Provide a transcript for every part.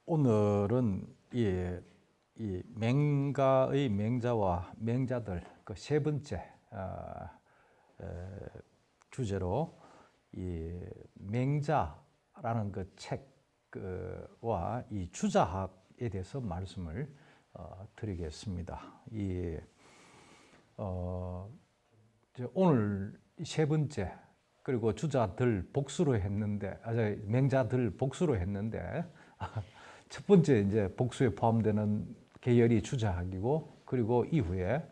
오늘은 이 맹가의 맹자와 맹자들 그 세 번째 주제로 이 맹자라는 그 책과 이 주자학에 대해서 말씀을 드리겠습니다. 오늘 세 번째 그리고 주자들 복수로 했는데, 맹자들 복수로 했는데 첫 번째 이제 복수에 포함되는 계열이 주자학이고, 그리고 이후에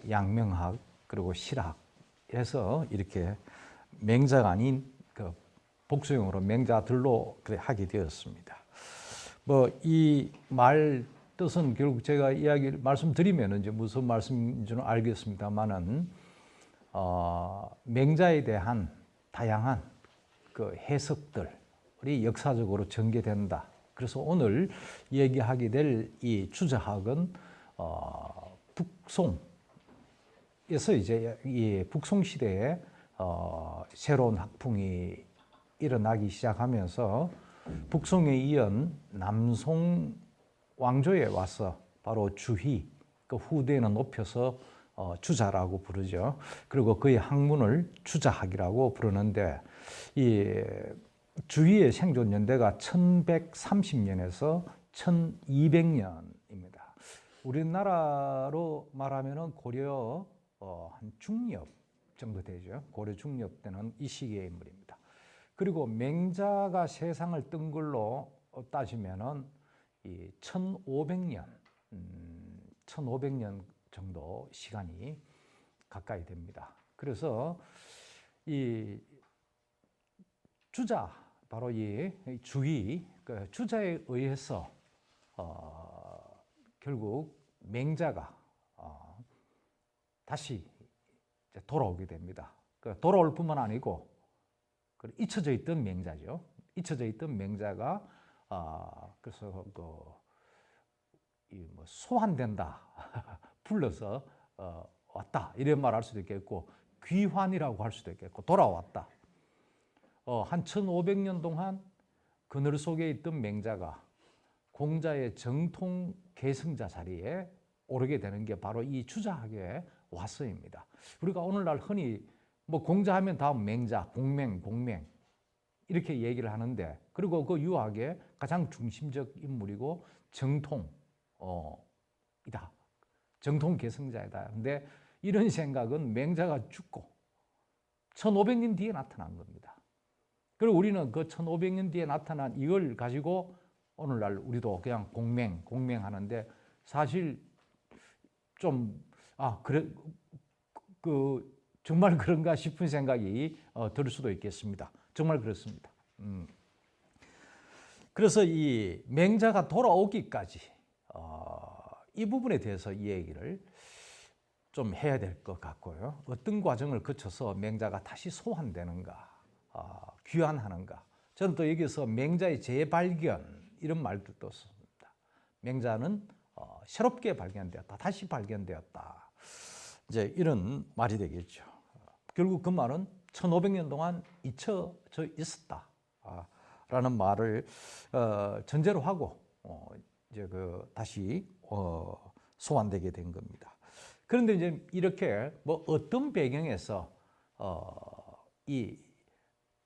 양명학 그리고 실학에서 이렇게 맹자가 아닌 그 복수형으로 맹자들로 그래 하게 되었습니다. 뭐 이 말 뜻은 결국 제가 말씀드리면 이제 무슨 말씀인지는 알겠습니다만은 맹자에 대한 다양한 그 해석들이 역사적으로 전개된다. 그래서 오늘 얘기하게 될 이 주자학은 북송에서 이제 이 북송 시대에 새로운 학풍이 일어나기 시작하면서 북송에 이은 남송 왕조에 와서 바로 주희, 그 후대에는 높여서 주자라고 부르죠. 그리고 그의 학문을 주자학이라고 부르는데, 이 주희의 생존 연대가 1130년에서 1200년입니다. 우리나라로 말하면 고려 한 중엽 정도 되죠. 고려 중엽 때는 이 시기의 인물입니다. 그리고 맹자가 세상을 뜬 걸로 따지면은 이 1500년 정도 시간이 가까이 됩니다. 그래서 이 주자, 바로 이 주의, 그 주자에 의해서 결국 맹자가 다시 이제 돌아오게 됩니다. 돌아올 뿐만 아니고 잊혀져 있던 맹자죠. 잊혀져 있던 맹자가 그래서 뭐 소환된다, 불러서 왔다 이런 말 할 수도 있겠고, 귀환이라고 할 수도 있겠고, 돌아왔다. 한 1500년 동안 그늘 속에 있던 맹자가 공자의 정통 계승자 자리에 오르게 되는 게 바로 이 주자학에 와서입니다. 우리가 오늘날 흔히 뭐 공자하면 다음 맹자, 공맹 이렇게 얘기를 하는데, 그리고 그 유학의 가장 중심적 인물이고 정통이다, 정통 계승자이다. 근데 이런 생각은 맹자가 죽고 1500년 뒤에 나타난 겁니다. 그리고 우리는 그 1500년 뒤에 나타난 이걸 가지고 오늘날 우리도 그냥 공맹 하는데, 사실 좀 그래 정말 그런가 싶은 생각이 들 수도 있겠습니다. 정말 그렇습니다. 그래서 이 맹자가 돌아오기까지 이 부분에 대해서 이 얘기를 좀 해야 될 것 같고요. 어떤 과정을 거쳐서 맹자가 다시 소환되는가, 귀환하는가. 저는 또 여기서 맹자의 재발견 이런 말도 씁니다. 맹자는 새롭게 발견되었다, 다시 발견되었다, 이제 이런 말이 되겠죠. 결국 그 말은 1500년 동안 잊혀져 있었다 라는 말을 전제로 하고 이제 다시 소환되게 된 겁니다. 그런데 이제 이렇게 뭐 어떤 배경에서 이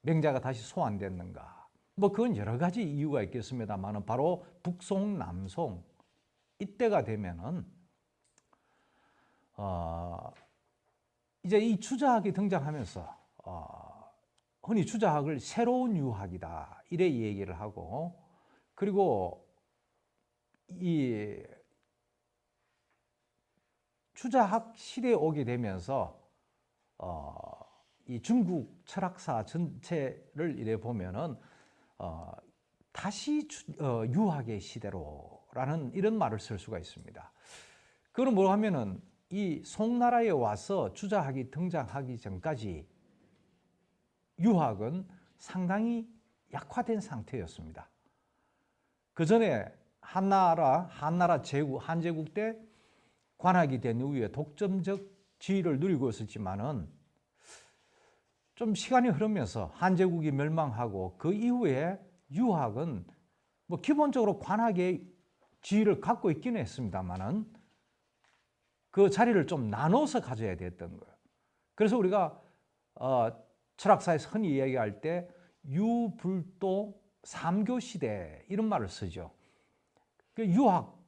맹자가 다시 소환됐는가, 뭐 그건 여러 가지 이유가 있겠습니다만, 바로 북송, 남송 이때가 되면은 이제 이 주자학이 등장하면서 흔히 주자학을 새로운 유학이다 이래 얘기를 하고, 그리고 이 주자학 시대에 오게 되면서 이 중국 철학사 전체를 이래 보면은 다시 유학의 시대로라는 이런 말을 쓸 수가 있습니다. 그건 뭐 하면은 이 송나라에 와서 주자학이 등장하기 전까지 유학은 상당히 약화된 상태였습니다. 그 전에 한나라 제국, 한제국 때 관학이 된 이후에 독점적 지위를 누리고 있었지만은 좀 시간이 흐르면서 한제국이 멸망하고 그 이후에 유학은 뭐 기본적으로 관학의 지위를 갖고 있기는 했습니다만은 그 자리를 좀 나눠서 가져야 됐던 거예요. 그래서 우리가 철학사에서 흔히 이야기할 때 유불도 삼교 시대 이런 말을 쓰죠. 그 유학,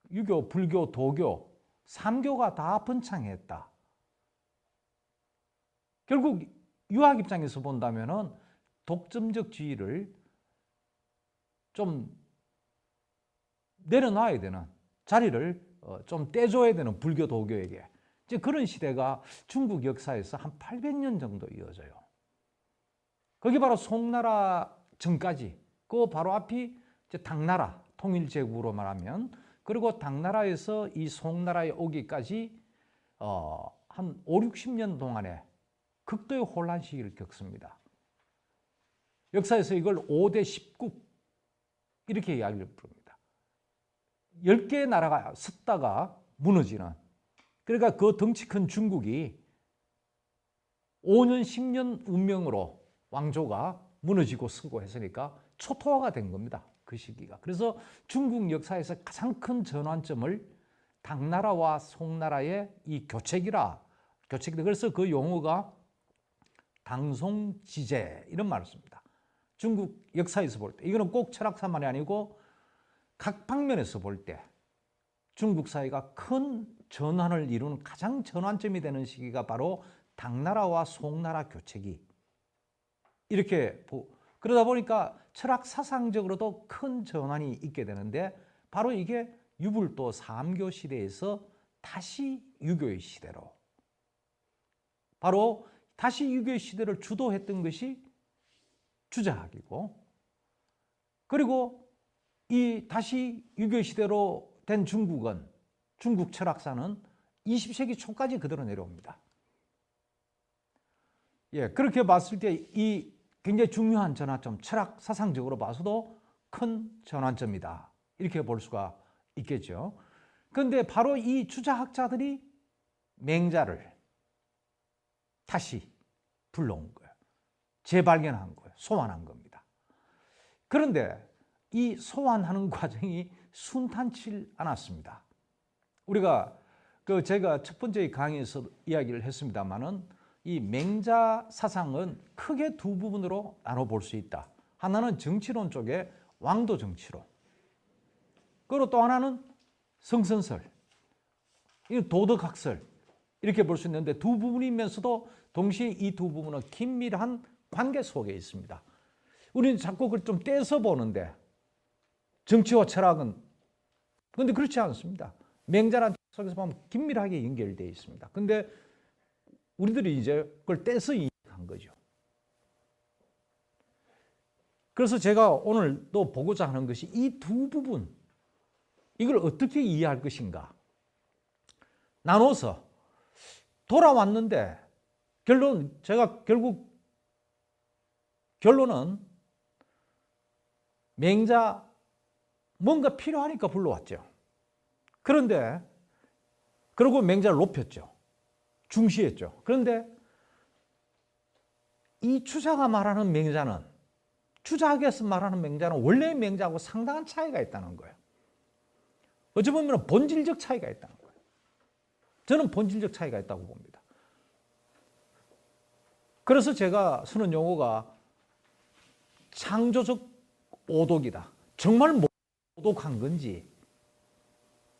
유교, 불교, 도교 삼교가 다 번창했다. 결국 유학 입장에서 본다면은 독점적 지위를 좀 내려놔야 되는 자리를 좀 떼줘야 되는 불교, 도교에게 이제 그런 시대가 중국 역사에서 한 800년 정도 이어져요. 거기 바로 송나라 전까지, 그 바로 앞이 이제 당나라 통일제국으로 말하면, 그리고 당나라에서 이 송나라에 오기까지 한 5, 60년 동안에 극도의 혼란 시기를 겪습니다. 역사에서 이걸 5대 10국 이렇게 이야기를 부릅니다. 10개의 나라가 섰다가 무너지는, 그러니까 그 덩치 큰 중국이 5년, 10년 운명으로 왕조가 무너지고 서고 했으니까 초토화가 된 겁니다. 그 시기가. 그래서 중국 역사에서 가장 큰 전환점을 당나라와 송나라의 이 교체기다. 그래서 그 용어가 당송지제 이런 말을 씁니다. 중국 역사에서 볼 때, 이거는 꼭 철학사만이 아니고 각 방면에서 볼 때 중국 사회가 큰 전환을 이루는 가장 전환점이 되는 시기가 바로 당나라와 송나라 교체기. 이렇게 그러다 보니까 철학 사상적으로도 큰 전환이 있게 되는데, 바로 이게 유불도 삼교 시대에서 다시 유교의 시대로, 바로 다시 유교의 시대를 주도했던 것이 주자학이고, 그리고 이 다시 유교의 시대로 된 중국은, 중국 철학사는 20세기 초까지 그대로 내려옵니다. 예, 그렇게 봤을 때 이 굉장히 중요한 전환점, 철학 사상적으로 봐서도 큰 전환점이다. 이렇게 볼 수가 있겠죠. 그런데 바로 이 주자학자들이 맹자를 다시 불러온 거예요. 재발견한 거예요. 소환한 겁니다. 그런데 이 소환하는 과정이 순탄치 않았습니다. 우리가 제가 첫 번째 강의에서 이야기를 했습니다만은, 이 맹자 사상은 크게 두 부분으로 나눠볼 수 있다. 하나는 정치론 쪽에 왕도 정치론, 그리고 또 하나는 성선설, 도덕학설, 이렇게 볼 수 있는데, 두 부분이면서도 동시에 이 두 부분은 긴밀한 관계 속에 있습니다. 우리는 자꾸 그걸 좀 떼서 보는데, 정치와 철학은, 그런데 그렇지 않습니다. 맹자란 속에서 보면 긴밀하게 연결되어 있습니다. 근데 우리들이 이제 그걸 떼서 이해한 거죠. 그래서 제가 오늘 또 보고자 하는 것이 이 두 부분, 이걸 어떻게 이해할 것인가. 나눠서 돌아왔는데, 제가 결국 결론은 맹자 뭔가 필요하니까 불러왔죠. 그런데 그리고 맹자를 높였죠. 중시했죠. 그런데 이 추자가 말하는 맹자는, 추자학에서 말하는 맹자는 원래의 맹자하고 상당한 차이가 있다는 거예요. 어찌 보면 본질적 차이가 있다는 거예요. 저는 본질적 차이가 있다고 봅니다. 그래서 제가 쓰는 용어가 창조적 오독이다. 정말 오독한 건지,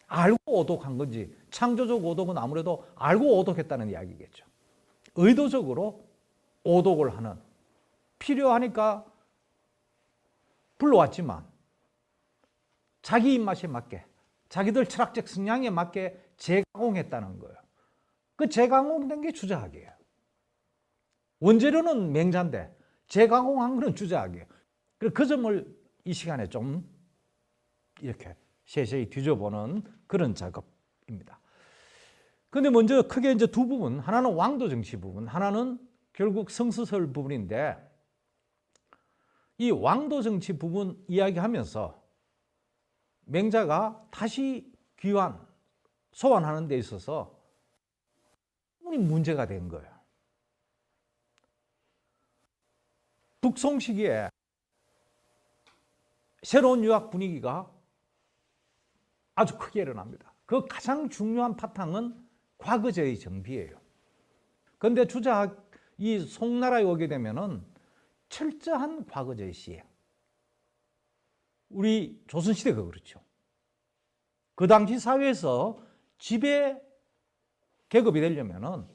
알고 오독한 건지. 창조적 오독은 아무래도 알고 오독했다는 이야기겠죠. 의도적으로 오독을 하는, 필요하니까 불러왔지만 자기 입맛에 맞게, 자기들 철학적 성향에 맞게 재가공했다는 거예요. 그 재가공된 게 주자학이에요. 원재료는 맹자인데 재가공한 거는 주자학이에요. 그 점을 이 시간에 좀 이렇게 세세히 뒤져보는 그런 작업입니다. 근데 먼저 크게 이제 두 부분, 하나는 왕도 정치 부분, 하나는 결국 성서설 부분인데, 이 왕도 정치 부분 이야기하면서 맹자가 다시 소환하는 데 있어서 문제가 된 거예요. 북송 시기에 새로운 유학 분위기가 아주 크게 일어납니다. 그 가장 중요한 바탕은 과거제의 정비예요. 그런데 주자학 이 송나라에 오게 되면은 철저한 과거제의 시행. 우리 조선시대가 그렇죠. 그 당시 사회에서 지배 계급이 되려면은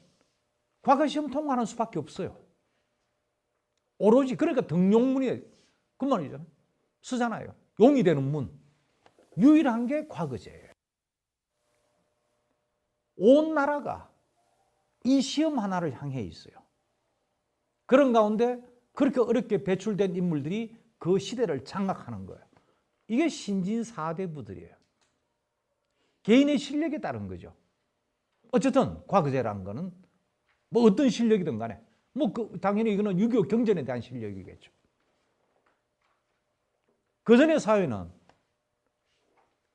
과거 시험 통과하는 수밖에 없어요. 오로지 그러니까 등용문이 그 말이죠. 쓰잖아요. 용이 되는 문. 유일한 게 과거제예요. 온 나라가 이 시험 하나를 향해 있어요. 그런 가운데 그렇게 어렵게 배출된 인물들이 그 시대를 장악하는 거예요. 이게 신진사대부들이에요. 개인의 실력에 따른 거죠. 어쨌든 과거제라는 거는 뭐 어떤 실력이든 간에 뭐 당연히 이거는 6.25 경전에 대한 실력이겠죠. 그 전의 사회는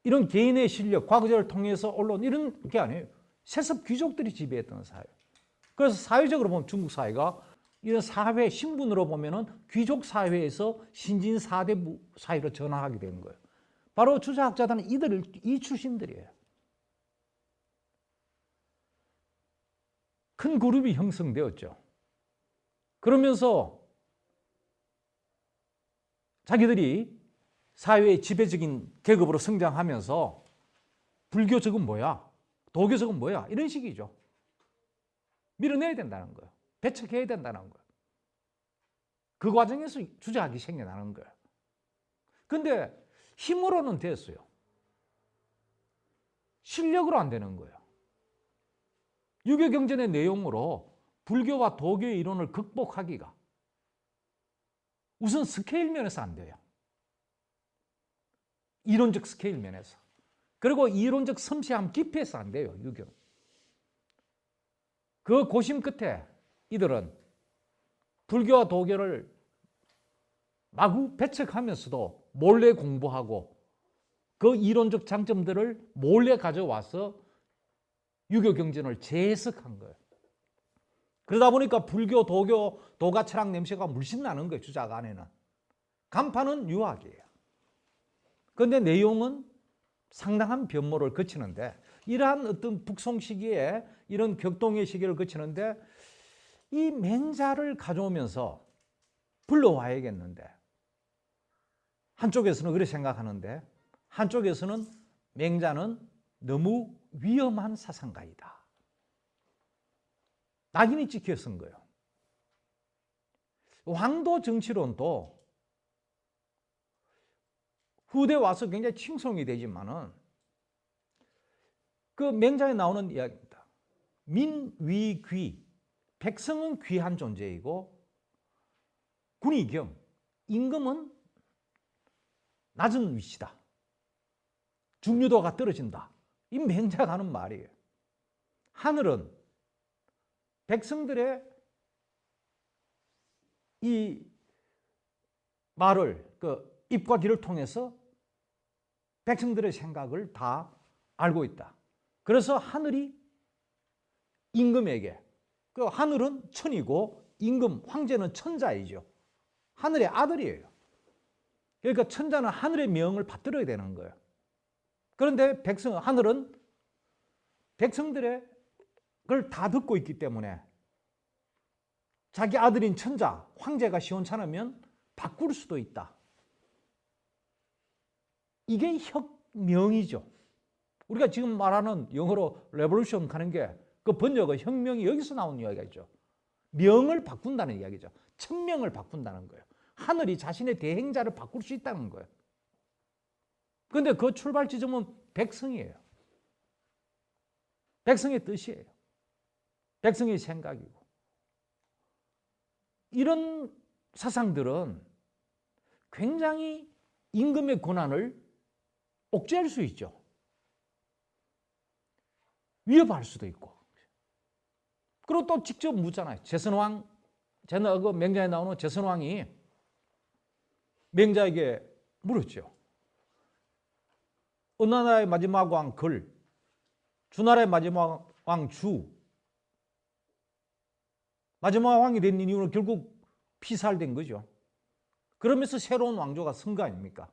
이런 개인의 실력, 과거제를 통해서 올라온 이런 게 아니에요. 세습 귀족들이 지배했던 사회. 그래서 사회적으로 보면 중국 사회가 이런 사회 신분으로 보면은 귀족 사회에서 신진 사대부 사회로 전환하게 된 거예요. 바로 주자학자들은 이 출신들이에요. 큰 그룹이 형성되었죠. 그러면서 자기들이 사회의 지배적인 계급으로 성장하면서 불교적은 뭐야? 도교적은 뭐야? 이런 식이죠. 밀어내야 된다는 거예요. 배척해야 된다는 거예요. 그 과정에서 주자학이 생겨나는 거예요. 근데 힘으로는 됐어요. 실력으로 안 되는 거예요. 유교경전의 내용으로 불교와 도교의 이론을 극복하기가 우선 스케일 면에서 안 돼요. 이론적 스케일 면에서. 그리고 이론적 섬세함 깊이에서 안 돼요. 유교. 그 고심 끝에 이들은 불교와 도교를 마구 배척하면서도 몰래 공부하고 그 이론적 장점들을 몰래 가져와서 유교 경전을 재해석한 거예요. 그러다 보니까 불교, 도교, 도가 철학 냄새가 물씬 나는 거예요. 주작 안에는. 간판은 유학이에요. 그런데 내용은 상당한 변모를 거치는데 이러한 어떤 북송 시기에 이런 격동의 시기를 거치는데 이 맹자를 가져오면서 불러와야겠는데 한쪽에서는 그렇게 생각하는데 한쪽에서는 맹자는 너무 위험한 사상가이다. 낙인이 찍혀 쓴 거예요. 황도 정치론도 후대 와서 굉장히 칭송이 되지만은 그 맹자에 나오는 이야기입니다. 민위귀, 백성은 귀한 존재이고 군의경, 임금은 낮은 위치다. 중류도가 떨어진다. 이 맹자가 하는 말이에요. 하늘은 백성들의 이 말을 그 입과 귀를 통해서 백성들의 생각을 다 알고 있다. 그래서 하늘이 임금에게 그 하늘은 천이고 임금 황제는 천자이죠. 하늘의 아들이에요. 그러니까 천자는 하늘의 명을 받들어야 되는 거예요. 그런데 하늘은 백성들의 걸 다 듣고 있기 때문에 자기 아들인 천자, 황제가 시원찮으면 바꿀 수도 있다. 이게 혁명이죠. 우리가 지금 말하는 영어로 레볼루션 하는 게 그 번역의 혁명이 여기서 나온 이야기죠. 명을 바꾼다는 이야기죠. 천명을 바꾼다는 거예요. 하늘이 자신의 대행자를 바꿀 수 있다는 거예요. 그런데 그 출발 지점은 백성이에요. 백성의 뜻이에요. 백성의 생각이고. 이런 사상들은 굉장히 임금의 권한을 옥죄할 수 있죠. 위협할 수도 있고. 그리고 또 직접 묻잖아요. 제선왕, 그 맹자에 나오는 제선왕이 맹자에게 물었죠. 어느 나라의 마지막 왕 걸, 주나라의 마지막 왕 주. 마지막 왕이 된 이유는 결국 피살된 거죠. 그러면서 새로운 왕조가 선 거 아닙니까?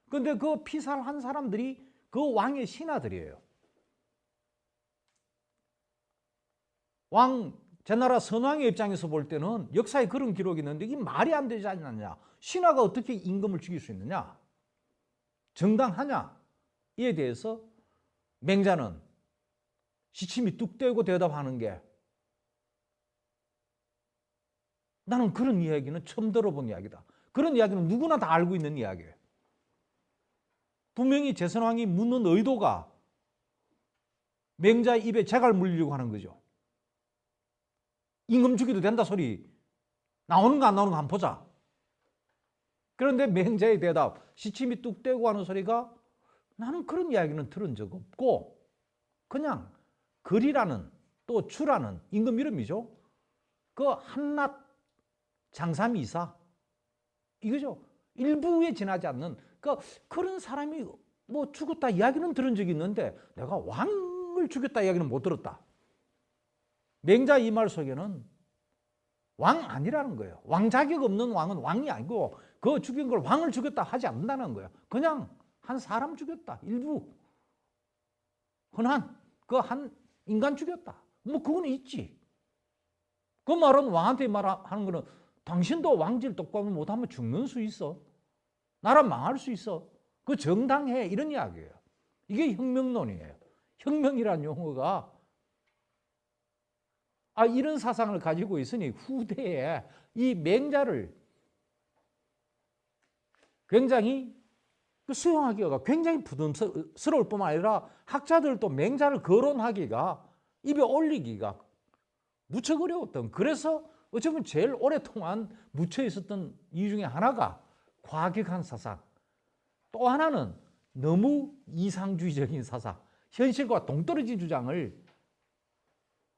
근데 그 피살한 사람들이 그 왕의 신하들이에요. 제 나라 선왕의 입장에서 볼 때는 역사에 그런 기록이 있는데 이게 말이 안 되지 않느냐. 신하가 어떻게 임금을 죽일 수 있느냐. 정당하냐. 이에 대해서 맹자는 시침이 뚝 떼고 대답하는 게 나는 그런 이야기는 처음 들어본 이야기다. 그런 이야기는 누구나 다 알고 있는 이야기예요. 분명히 제선왕이 묻는 의도가 맹자의 입에 재갈 물리려고 하는 거죠. 임금 죽여도 된다 소리 나오는가 안 나오는가 한번 보자. 그런데 맹자의 대답, 시침이 뚝 떼고 하는 소리가 나는 그런 이야기는 들은 적 없고 그냥 거리라는 또 주라는 임금 이름이죠. 그 한낱 장삼이사 이거죠. 일부에 지나지 않는 그런 사람이 뭐 죽었다 이야기는 들은 적이 있는데 내가 왕을 죽였다 이야기는 못 들었다. 맹자 이 말 속에는 왕 아니라는 거예요. 왕 자격 없는 왕은 왕이 아니고 그 죽인 걸 왕을 죽였다 하지 않는다는 거예요. 그냥 한 사람 죽였다. 일부 흔한 그 한 인간 죽였다. 뭐 그거는 있지. 그 말은 왕한테 말하는 거는 당신도 왕질 똑바로 못하면 죽는 수 있어. 나라 망할 수 있어. 그 정당해 이런 이야기예요. 이게 혁명론이에요. 혁명이라는 용어가 이런 사상을 가지고 있으니 후대에 이 맹자를 굉장히 수용하기가 굉장히 부담스러울 뿐만 아니라 학자들도 맹자를 거론하기가 입에 올리기가 무척 어려웠던, 그래서 어쩌면 제일 오랫동안 묻혀 있었던 이유 중에 하나가 과격한 사상, 또 하나는 너무 이상주의적인 사상, 현실과 동떨어진 주장을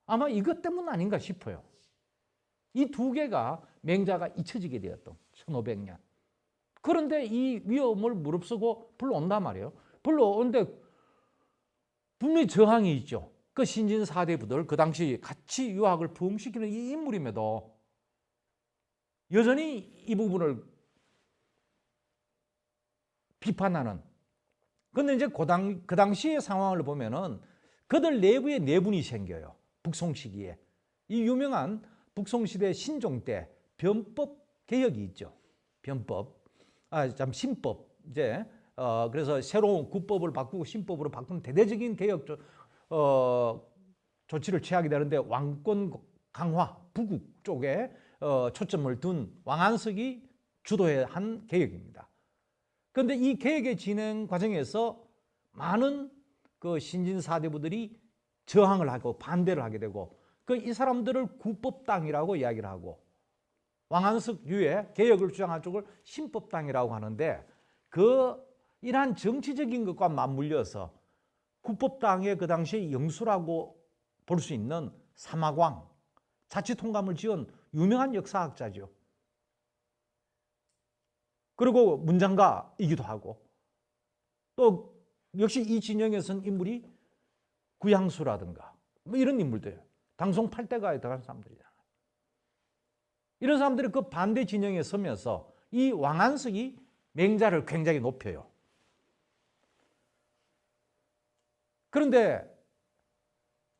아마 이것 때문 아닌가 싶어요. 이 두 개가 맹자가 잊혀지게 되었던 1500년. 그런데 이 위험을 무릅쓰고 불러온단 말이에요. 불러오는데 분명히 저항이 있죠. 그 신진 사대부들, 그 당시 같이 유학을 부흥시키는 이 인물임에도 여전히 이 부분을 비판하는. 근데 이제 그 당시의 상황을 보면은 그들 내부에 내분이 생겨요. 북송 시기에. 이 유명한 북송시대 신종 때 변법 개혁이 있죠. 변법. 신법. 이제, 그래서 새로운 구법을 바꾸고 신법으로 바꾸는 대대적인 개혁, 조치를 취하게 되는데 왕권 강화, 부국 쪽에 초점을 둔 왕안석이 주도한 개혁입니다. 그런데 이 개혁의 진행 과정에서 많은 그 신진 사대부들이 저항을 하고 반대를 하게 되고 이 사람들을 구법당이라고 이야기를 하고 왕안석 유의 개혁을 주장한 쪽을 신법당이라고 하는데 이러한 정치적인 것과 맞물려서 구법당의 그 당시의 영수라고 볼 수 있는 사막왕, 자치통감을 지은 유명한 역사학자죠. 그리고 문장가이기도 하고 또 역시 이 진영에 선 인물이 구양수라든가 뭐 이런 인물들, 당송 8대가에 들어간 사람들이잖아요. 이런 사람들이 그 반대 진영에 서면서 이 왕안석이 맹자를 굉장히 높여요. 그런데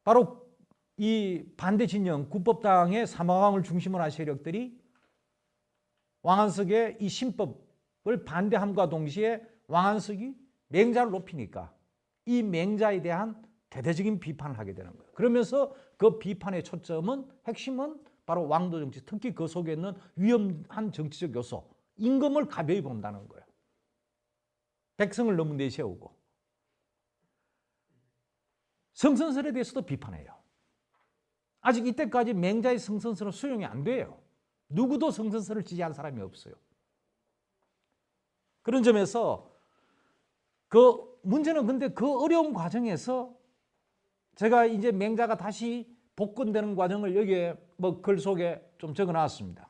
바로 이 반대 진영 구법당의 사마왕을 중심으로 한 세력들이 왕안석의 이 신법을 반대함과 동시에 왕안석이 맹자를 높이니까 이 맹자에 대한 대대적인 비판을 하게 되는 거예요. 그러면서 그 비판의 초점은, 핵심은 바로 왕도 정치, 특히 그 속에 있는 위험한 정치적 요소, 임금을 가벼이 본다는 거예요. 백성을 너무 내세우고. 성선설에 대해서도 비판해요. 아직 이때까지 맹자의 성선설은 수용이 안 돼요. 누구도 성선설을 지지한 사람이 없어요. 그런 점에서 문제는 근데 그 어려운 과정에서 제가 이제 맹자가 다시 복권되는 과정을 여기에 글 속에 좀 적어 놨습니다.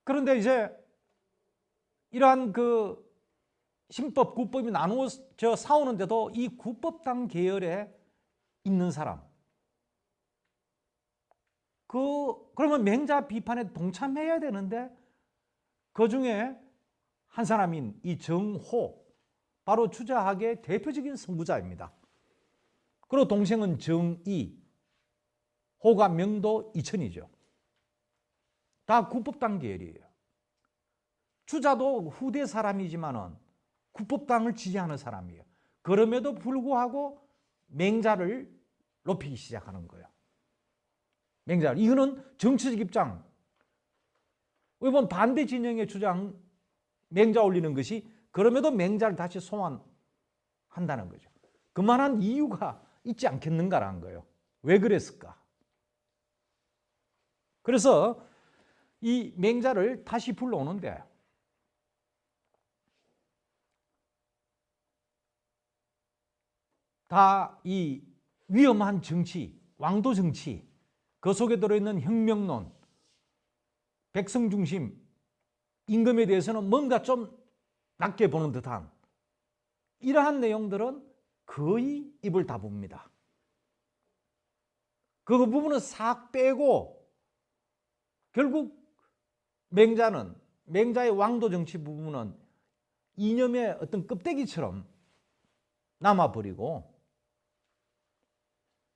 그런데 이제 이러한 신법, 구법이 나누어져 싸우는데도 이 구법당 계열에 있는 사람, 그러면 맹자 비판에 동참해야 되는데 그 중에 한 사람인 이 정호, 바로 주자학의 대표적인 선구자입니다. 그리고 동생은 정이, 호가 명도 이천이죠. 다 구법당 계열이에요. 주자도 후대 사람이지만은 구법당을 지지하는 사람이에요. 그럼에도 불구하고 맹자를 높이기 시작하는 거예요. 맹자. 이거는 정치적 입장. 이번 반대 진영의 주장 맹자 올리는 것이 그럼에도 맹자를 다시 소환한다는 거죠. 그만한 이유가 있지 않겠는가라는 거예요. 왜 그랬을까? 그래서 이 맹자를 다시 불러오는데 다 이 위험한 정치, 왕도 정치, 그 속에 들어있는 혁명론, 백성 중심, 임금에 대해서는 뭔가 좀 낮게 보는 듯한 이러한 내용들은 거의 입을 다뭅니다. 그 부분은 싹 빼고 결국 맹자의 왕도 정치 부분은 이념의 어떤 껍데기처럼 남아버리고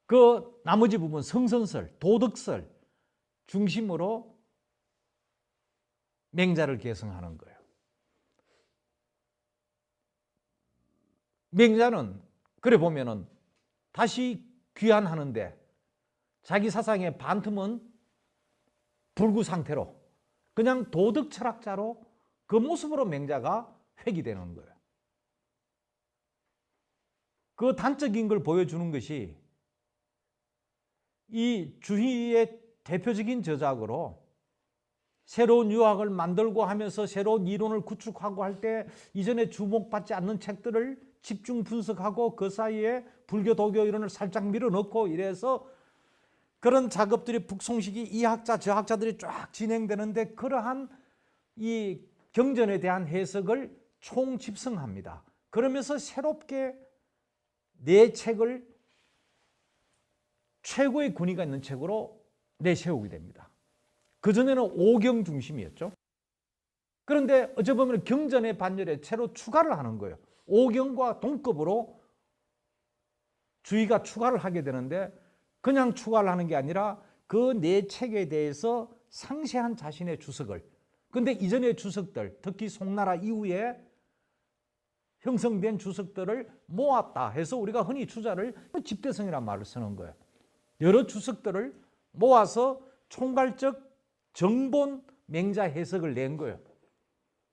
그 나머지 부분 성선설, 도덕설 중심으로 맹자를 개성하는 거예요. 맹자는 그래 보면은 다시 귀환하는데 자기 사상의 반틈은 불구 상태로 그냥 도덕 철학자로 그 모습으로 맹자가 회귀되는 거예요. 그 단적인 걸 보여주는 것이 이 주희의 대표적인 저작으로 새로운 유학을 만들고 하면서 새로운 이론을 구축하고 할 때 이전에 주목받지 않는 책들을 집중 분석하고 그 사이에 불교, 도교 이론을 살짝 밀어넣고 이래서 그런 작업들이 북송식이 이 학자, 저 학자들이 쫙 진행되는데 그러한 이 경전에 대한 해석을 총집성합니다. 그러면서 새롭게 내 책을 최고의 권위가 있는 책으로 내세우게 됩니다. 그전에는 오경 중심이었죠. 그런데 어찌 보면 경전의 반열에 새로 추가를 하는 거예요. 오경과 동급으로 주의가 추가를 하게 되는데 그냥 추가를 하는 게 아니라 그 네 책에 대해서 상세한 자신의 주석을, 근데 이전의 주석들, 특히 송나라 이후에 형성된 주석들을 모았다 해서 우리가 흔히 주자를 집대성이라는 말을 쓰는 거예요. 여러 주석들을 모아서 총괄적 정본 맹자 해석을 낸 거예요.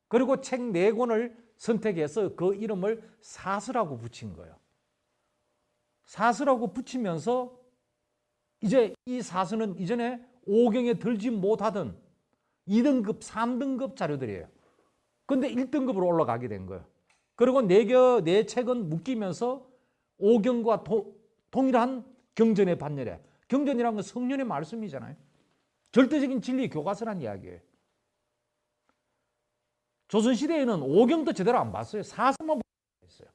그리고 책 4권을 선택해서 그 이름을 사서라고 붙인 거예요. 사서라고 붙이면서 이제 이 사서는 이전에 오경에 들지 못하던 2등급, 3등급 자료들이에요. 근데 1등급으로 올라가게 된 거예요. 그리고 네 책은 묶이면서 오경과 동일한 경전의 반열에, 경전이라는 건 성령의 말씀이잖아요. 절대적인 진리 교과서란 이야기예요. 조선시대에는 오경도 제대로 안 봤어요. 사서만 봤어요.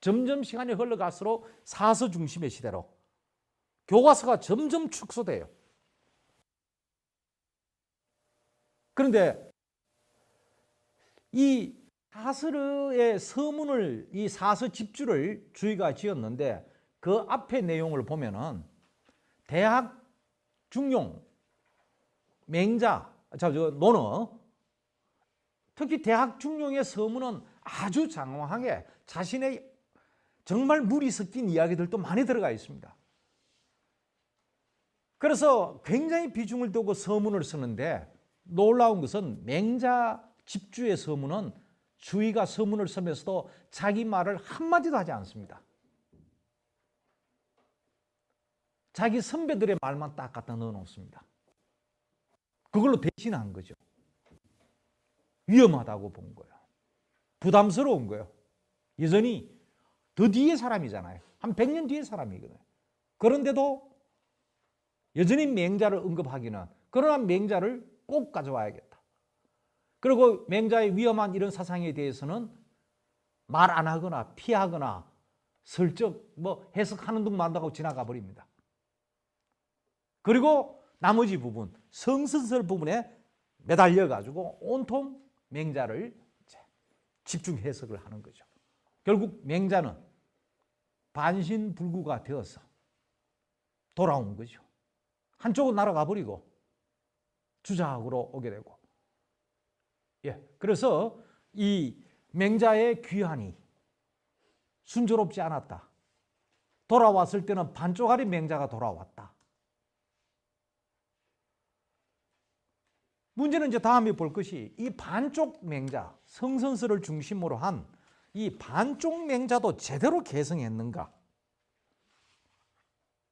점점 시간이 흘러갈수록 사서 중심의 시대로 교과서가 점점 축소돼요. 그런데 이 사서의 서문을, 이 사서 집주를 주의가 지었는데 그 앞에 내용을 보면은 대학 중용, 맹자, 논어, 특히 대학 중용의 서문은 아주 장황하게 자신의 정말 물이 섞인 이야기들도 많이 들어가 있습니다. 그래서 굉장히 비중을 두고 서문을 쓰는데 놀라운 것은 맹자 집주의 서문은 주의가 서문을 쓰면서도 자기 말을 한마디도 하지 않습니다. 자기 선배들의 말만 딱 갖다 넣어놓습니다. 그걸로 대신한 거죠. 위험하다고 본 거예요. 부담스러운 거예요. 여전히 더 뒤에 사람이잖아요. 한 100년 뒤에 사람이거든요. 그런데도 여전히 맹자를 언급하기는, 그러나 맹자를 꼭 가져와야겠다. 그리고 맹자의 위험한 이런 사상에 대해서는 말 안 하거나 피하거나 슬쩍 해석하는 둥 만다고 지나가 버립니다. 그리고 나머지 부분, 성선설 부분에 매달려 가지고 온통 맹자를 집중 해석을 하는 거죠. 결국 맹자는 반신불구가 되어서 돌아온 거죠. 한쪽은 날아가 버리고 주작으로 오게 되고. 그래서 이 맹자의 귀환이 순조롭지 않았다. 돌아왔을 때는 반쪽짜리 맹자가 돌아왔다. 문제는 이제 다음에 볼 것이 이 반쪽 맹자, 성선설을 중심으로 한 이 반쪽 맹자도 제대로 계승했는가?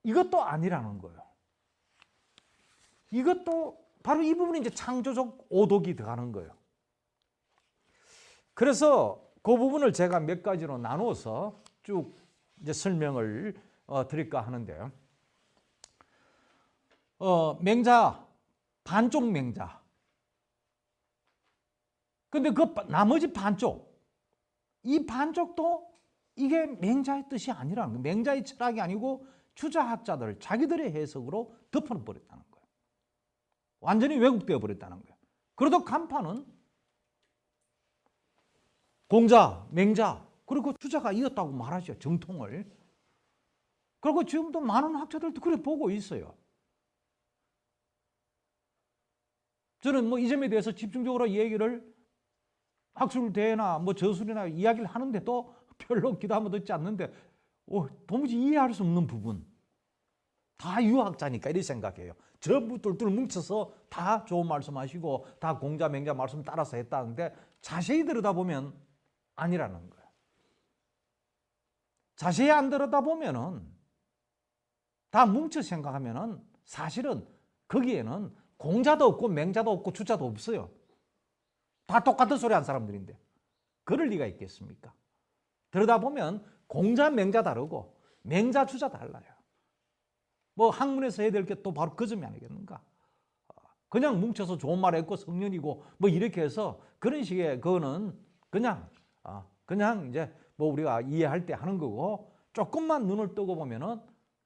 이것도 아니라는 거예요. 이것도 바로 이 부분이 이제 창조적 오독이 들어가는 거예요. 그래서 그 부분을 제가 몇 가지로 나누어서 쭉 이제 설명을 드릴까 하는데요. 맹자, 반쪽 맹자. 근데 그 나머지 반쪽, 이 반쪽도 이게 맹자의 뜻이 아니라는 거예요. 맹자의 철학이 아니고 주자학자들 자기들의 해석으로 덮어버렸다는 거예요. 완전히 왜곡되어 버렸다는 거예요. 그래도 간판은 공자, 맹자, 그리고 주자가 이었다고 말하죠. 정통을. 그리고 지금도 많은 학자들도 그래 보고 있어요. 저는 뭐 이 점에 대해서 집중적으로 얘기를 학술대회나 뭐 저술이나 이야기를 하는데도 별로 기도 한번 듣지 않는데 도무지 이해할 수 없는 부분. 다 유학자니까 이렇게 생각해요. 전부 똘똘 뭉쳐서 다 좋은 말씀하시고 다 공자, 맹자 말씀 따라서 했다는데 자세히 들여다보면 아니라는 거예요. 자세히 안 들여다보면은 다 뭉쳐 생각하면은 사실은 거기에는 공자도 없고 맹자도 없고 주자도 없어요. 다 똑같은 소리 한 사람들인데 그럴 리가 있겠습니까? 들여다보면 공자, 맹자 다르고 맹자, 주자 달라요. 뭐 학문에서 해야 될 게 또 바로 그 점이 아니겠는가? 그냥 뭉쳐서 좋은 말 했고 성년이고 뭐 이렇게 해서 그런 식의 그거는 그냥 이제 뭐 우리가 이해할 때 하는 거고 조금만 눈을 뜨고 보면은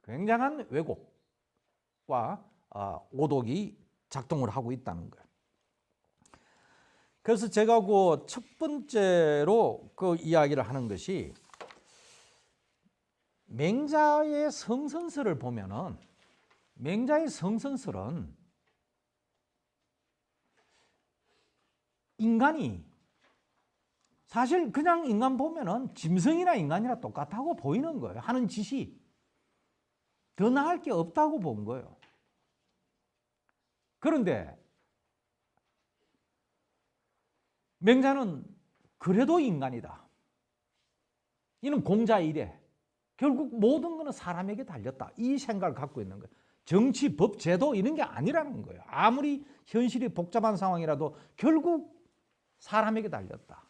굉장한 왜곡과 오독이 작동을 하고 있다는 거예요. 그래서 제가 그 첫 번째로 그 이야기를 하는 것이 맹자의 성선설을 보면은 맹자의 성선설은 인간이 사실 그냥 인간 보면은 짐승이나 인간이나 똑같다고 보이는 거예요. 하는 짓이 더 나을 게 없다고 본 거예요. 그런데 맹자는 그래도 인간이다. 이는 공자 이래. 결국 모든 것은 사람에게 달렸다. 이 생각을 갖고 있는 거예요. 정치, 법, 제도 이런 게 아니라는 거예요. 아무리 현실이 복잡한 상황이라도 결국 사람에게 달렸다.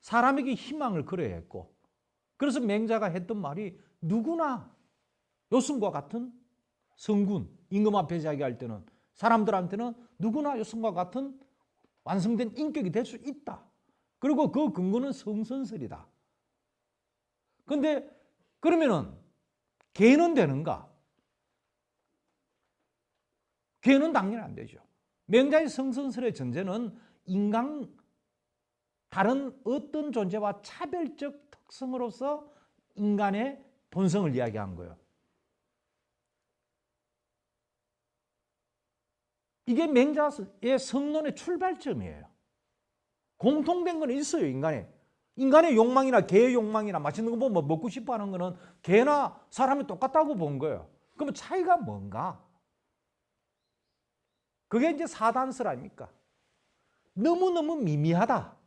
사람에게 희망을 걸어야 했고 그래서 맹자가 했던 말이 누구나 요승과 같은 성군, 임금 앞에 이야기할 때는 사람들한테는 누구나 요승과 같은 완성된 인격이 될 수 있다. 그리고 그 근거는 성선설이다. 그런데 그러면은 개는 되는가? 개는 당연히 안 되죠. 맹자의 성선설의 전제는 인간 다른 어떤 존재와 차별적 특성으로서 인간의 본성을 이야기한 거예요. 이게 맹자의 성론의 출발점이에요. 공통된 건 있어요, 인간에. 인간의 욕망이나 개의 욕망이나 맛있는 거 보면 먹고 싶어 하는 거는 개나 사람이 똑같다고 본 거예요. 그러면 차이가 뭔가? 그게 이제 사단설 아닙니까? 너무너무 미미하다.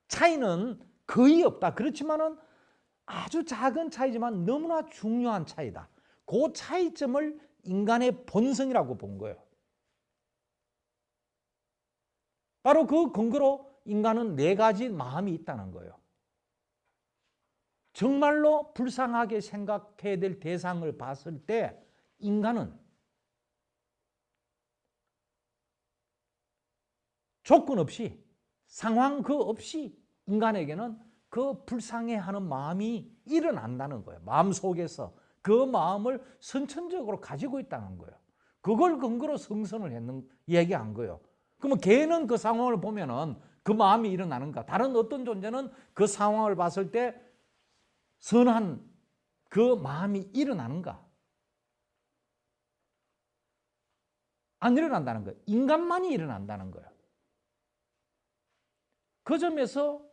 차이는 거의 없다. 그렇지만은 아주 작은 차이지만 너무나 중요한 차이다. 그 차이점을 인간의 본성이라고 본 거예요. 바로 그 근거로 인간은 4가지 마음이 있다는 거예요. 정말로 불쌍하게 생각해야 될 대상을 봤을 때 인간은 조건 없이 상황 그 없이 인간에게는 그 불쌍해하는 마음이 일어난다는 거예요. 마음속에서 그 마음을 선천적으로 가지고 있다는 거예요. 그걸 근거로 성선을 얘기한 거예요. 그러면 개는 그 상황을 보면은 그 마음이 일어나는가? 다른 어떤 존재는 그 상황을 봤을 때 선한 그 마음이 일어나는가? 안 일어난다는 거예요. 인간만이 일어난다는 거예요. 그 점에서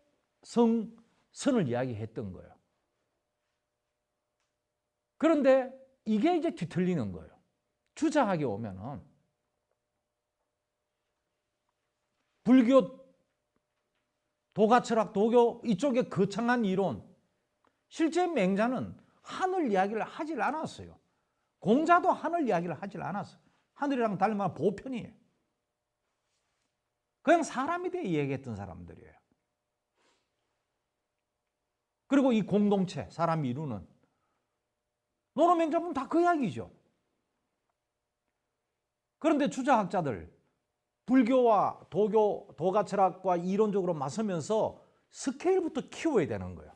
선을 이야기했던 거예요. 그런데 이게 이제 뒤틀리는 거예요. 주자학에 오면은 불교, 도가철학, 도교 이쪽에 거창한 이론, 실제 맹자는 하늘 이야기를 하질 않았어요. 공자도 하늘 이야기를 하질 않았어요. 하늘이랑 닮은 보편이에요. 그냥 사람에 대해 이야기했던 사람들이에요. 그리고 이 공동체, 사람이 이루는 논어맹자분 다 그 이야기죠. 그런데 주자학자들, 불교와 도교, 도가철학과 이론적으로 맞서면서 스케일부터 키워야 되는 거예요.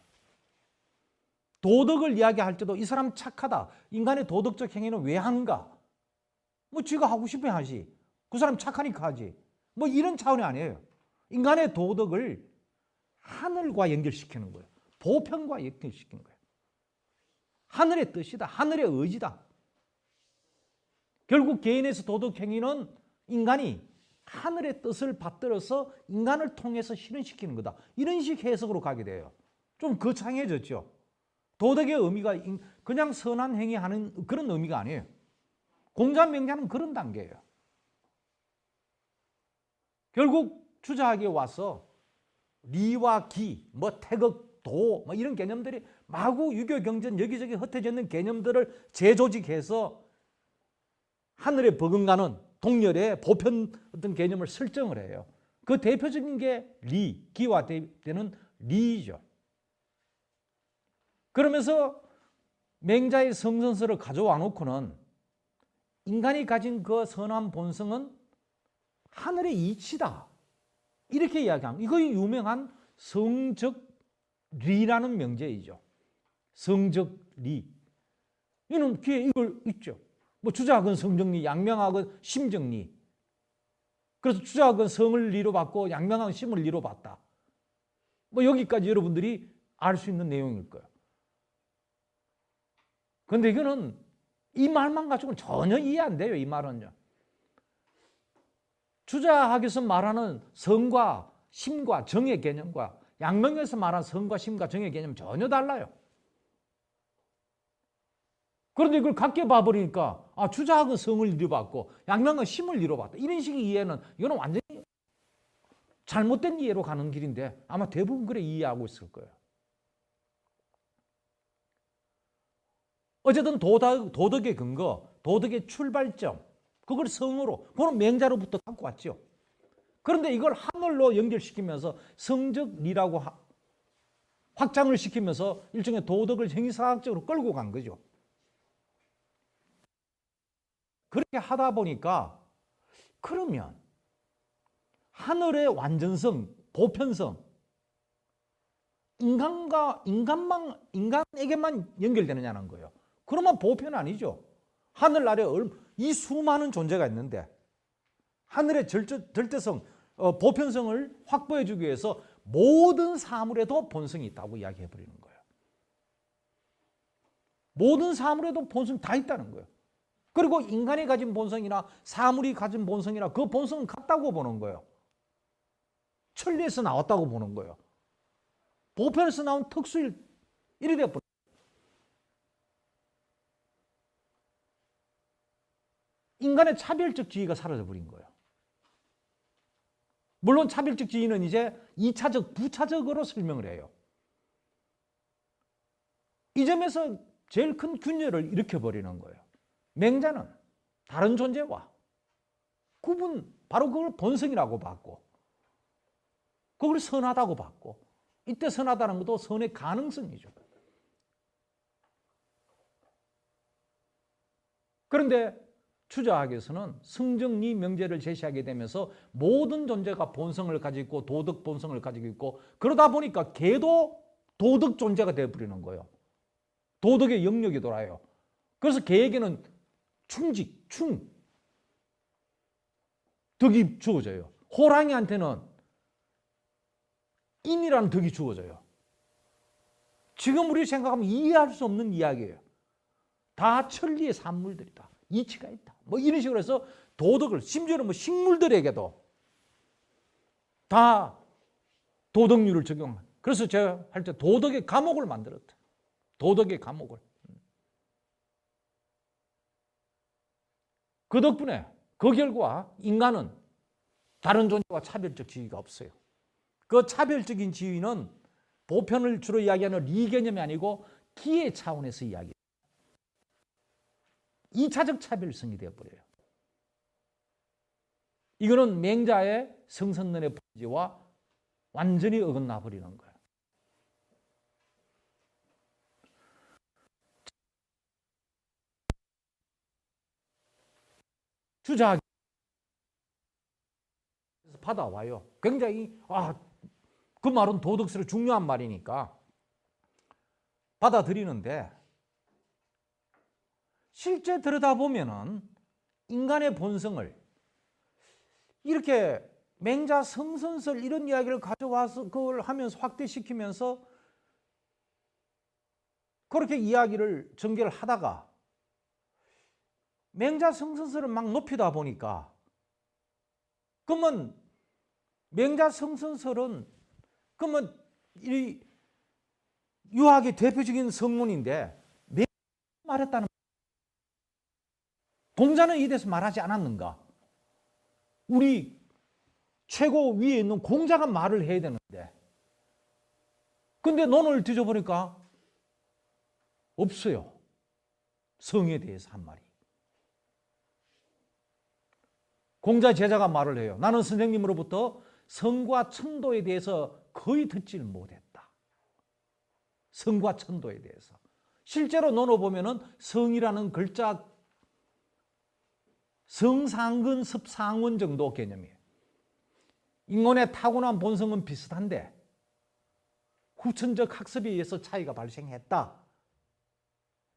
도덕을 이야기할 때도 이 사람 착하다. 인간의 도덕적 행위는 왜 하는가? 뭐 지가 하고 싶으면 하지. 그 사람 착하니까 하지. 뭐 이런 차원이 아니에요. 인간의 도덕을 하늘과 연결시키는 거예요. 보편과 연결시키는 거예요. 하늘의 뜻이다. 하늘의 의지다. 결국 개인에서 도덕 행위는 인간이 하늘의 뜻을 받들어서 인간을 통해서 실현시키는 거다. 이런 식 해석으로 가게 돼요. 좀 거창해졌죠. 도덕의 의미가 그냥 선한 행위하는 그런 의미가 아니에요. 공자 명자는 그런 단계예요. 결국 주자학에 와서 리와 기, 뭐 태극, 도, 뭐 이런 개념들이 마구 유교 경전 여기저기 흩어져 있는 개념들을 재조직해서 하늘에 버금가는 동열의 보편 어떤 개념을 설정을 해요. 그 대표적인 게 리, 기와 되는 리죠. 그러면서 맹자의 성선설을 가져와 놓고는 인간이 가진 그 선한 본성은 하늘의 이치다. 이렇게 이야기합니다. 이거 유명한 성적리라는 명제이죠. 성적리. 이는 귀에 이걸 있죠. 뭐 주자학은 성정리, 양명학은 심정리. 그래서 주자학은 성을 리로 받고 양명학은 심을 리로 받다. 뭐 여기까지 여러분들이 알 수 있는 내용일 거예요. 그런데 이거는 이 말만 가지고는 전혀 이해 안 돼요. 이 말은요. 주자학에서 말하는 성과 심과 정의 개념과 양명에서 말하는 성과 심과 정의 개념은 전혀 달라요. 그런데 이걸 같게 봐버리니까 주자학은 성을 이루어봤고 양명은 심을 이루어봤다. 이런 식의 이해는 이거는 완전히 잘못된 이해로 가는 길인데 아마 대부분 그래 이해하고 있을 거예요. 어쨌든 도덕의 근거, 도덕의 출발점, 그걸 성으로, 그건 맹자로부터 갖고 왔죠. 그런데 이걸 하늘로 연결시키면서 성적리라고 확장을 시키면서 일종의 도덕을 행위사학적으로 끌고 간 거죠. 그렇게 하다 보니까 그러면 하늘의 완전성, 보편성, 인간에게만 연결되느냐는 거예요. 그러면 보편 아니죠. 하늘 아래 이 수많은 존재가 있는데 하늘의 절대성, 보편성을 확보해 주기 위해서 모든 사물에도 본성이 있다고 이야기해 버리는 거예요. 모든 사물에도 본성이 다 있다는 거예요. 그리고 인간이 가진 본성이나 사물이 가진 본성이나 그 본성은 같다고 보는 거예요. 천리에서 나왔다고 보는 거예요. 보편에서 나온 특수일 이래 돼버려요. 인간의 차별적 지위가 사라져버린 거예요. 물론 차별적 지위는 이제 2차적, 부차적으로 설명을 해요. 이 점에서 제일 큰 균열을 일으켜버리는 거예요. 맹자는 다른 존재와 구분, 바로 그걸 본성이라고 봤고 그걸 선하다고 봤고 이때 선하다는 것도 선의 가능성이죠. 그런데 주자학에서는 성정리 명제를 제시하게 되면서 모든 존재가 본성을 가지고 있고 도덕 본성을 가지고 있고 그러다 보니까 개도 도덕 존재가 되어버리는 거예요. 도덕의 영역이 돌아요. 그래서 개에게는 충직, 덕이 주어져요. 호랑이한테는 인이라는 덕이 주어져요. 지금 우리 생각하면 이해할 수 없는 이야기예요. 다 천리의 산물들이다. 이치가 있다. 뭐 이런 식으로 해서 도덕을, 심지어는 뭐 식물들에게도 다 도덕률을 적용한. 그래서 제가 할 때 도덕의 과목을 만들었다. 도덕의 과목을. 그 덕분에 그 결과 인간은 다른 존재와 차별적 지위가 없어요. 그 차별적인 지위는 보편을 주로 이야기하는 리 개념이 아니고 기의 차원에서 이야기해요. 2차적 차별성이 되어버려요. 이거는 맹자의 성선론의 본질과 완전히 어긋나 버리는 거예요. 주자에서 받아와요. 굉장히 그 말은 도덕스레 중요한 말이니까 받아들이는데 실제 들여다보면은 인간의 본성을 이렇게 맹자 성선설 이런 이야기를 가져와서 그걸 하면서 확대시키면서 그렇게 이야기를 전개를 하다가 맹자 성선설을 막 높이다 보니까 그러면 맹자 성선설은 그러면 이 유학의 대표적인 성문인데 맹자가 말했다는 공자는 이 대해서 말하지 않았는가? 우리 최고 위에 있는 공자가 말을 해야 되는데 근데 논을 뒤져보니까 없어요. 성에 대해서 한 말이. 공자 제자가 말을 해요. 나는 선생님으로부터 성과 천도에 대해서 거의 듣지를 못했다. 성과 천도에 대해서. 실제로 논어 보면은 성이라는 글자 성상근 습상원 정도 개념이에요. 인간의 타고난 본성은 비슷한데 후천적 학습에 의해서 차이가 발생했다.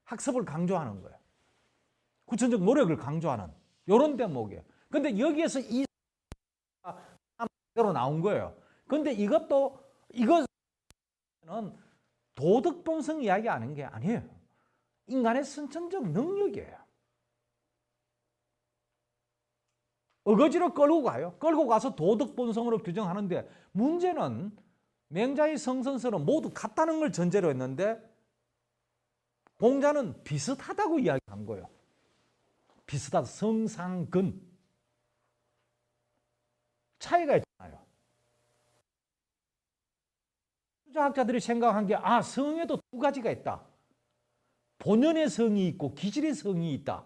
학습을 강조하는 거예요. 후천적 노력을 강조하는 이런 대목이에요. 근데 여기에서 이 대로 나온 거예요. 근데 이것은 도덕 본성 이야기하는 게 아니에요. 인간의 선천적 능력이에요. 어거지로 끌고 가요. 끌고 가서 도덕 본성으로 규정하는데 문제는 맹자의 성선설은 모두 같다는 걸 전제로 했는데 공자는 비슷하다고 이야기한 거예요. 비슷하다. 성상근. 차이가 있잖아요. 수자학자들이 생각한 게 성에도 두 가지가 있다. 본연의 성이 있고 기질의 성이 있다.